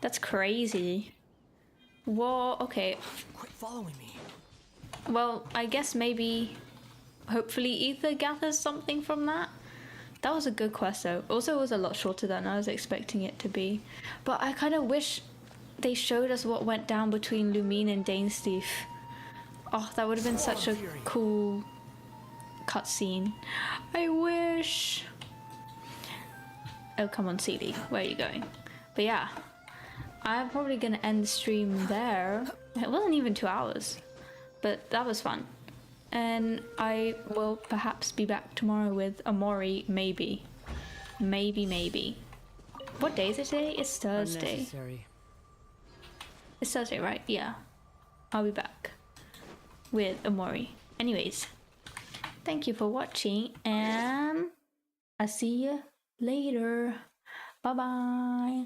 Speaker 1: That's crazy. Whoa, okay.
Speaker 8: Quit following me.
Speaker 1: Well, I guess maybe... Hopefully Ether gathers something from that. That was a good quest though. Also, it was a lot shorter than I was expecting it to be. But I kind of wish they showed us what went down between Lumine and dansleif. Oh, that would have been such a cool cutscene. I wish. Oh, come on, Seely. Where are you going? But yeah, I'm probably gonna end the stream there. It wasn't even 2 hours, but that was fun. And I will perhaps be back tomorrow with Amori, maybe. Maybe. What day is it today? It's Thursday.
Speaker 8: Unnecessary.
Speaker 1: It's Thursday, right? Yeah. I'll be back with Omori. Anyways, thank you for watching, and I'll see you later. Bye bye.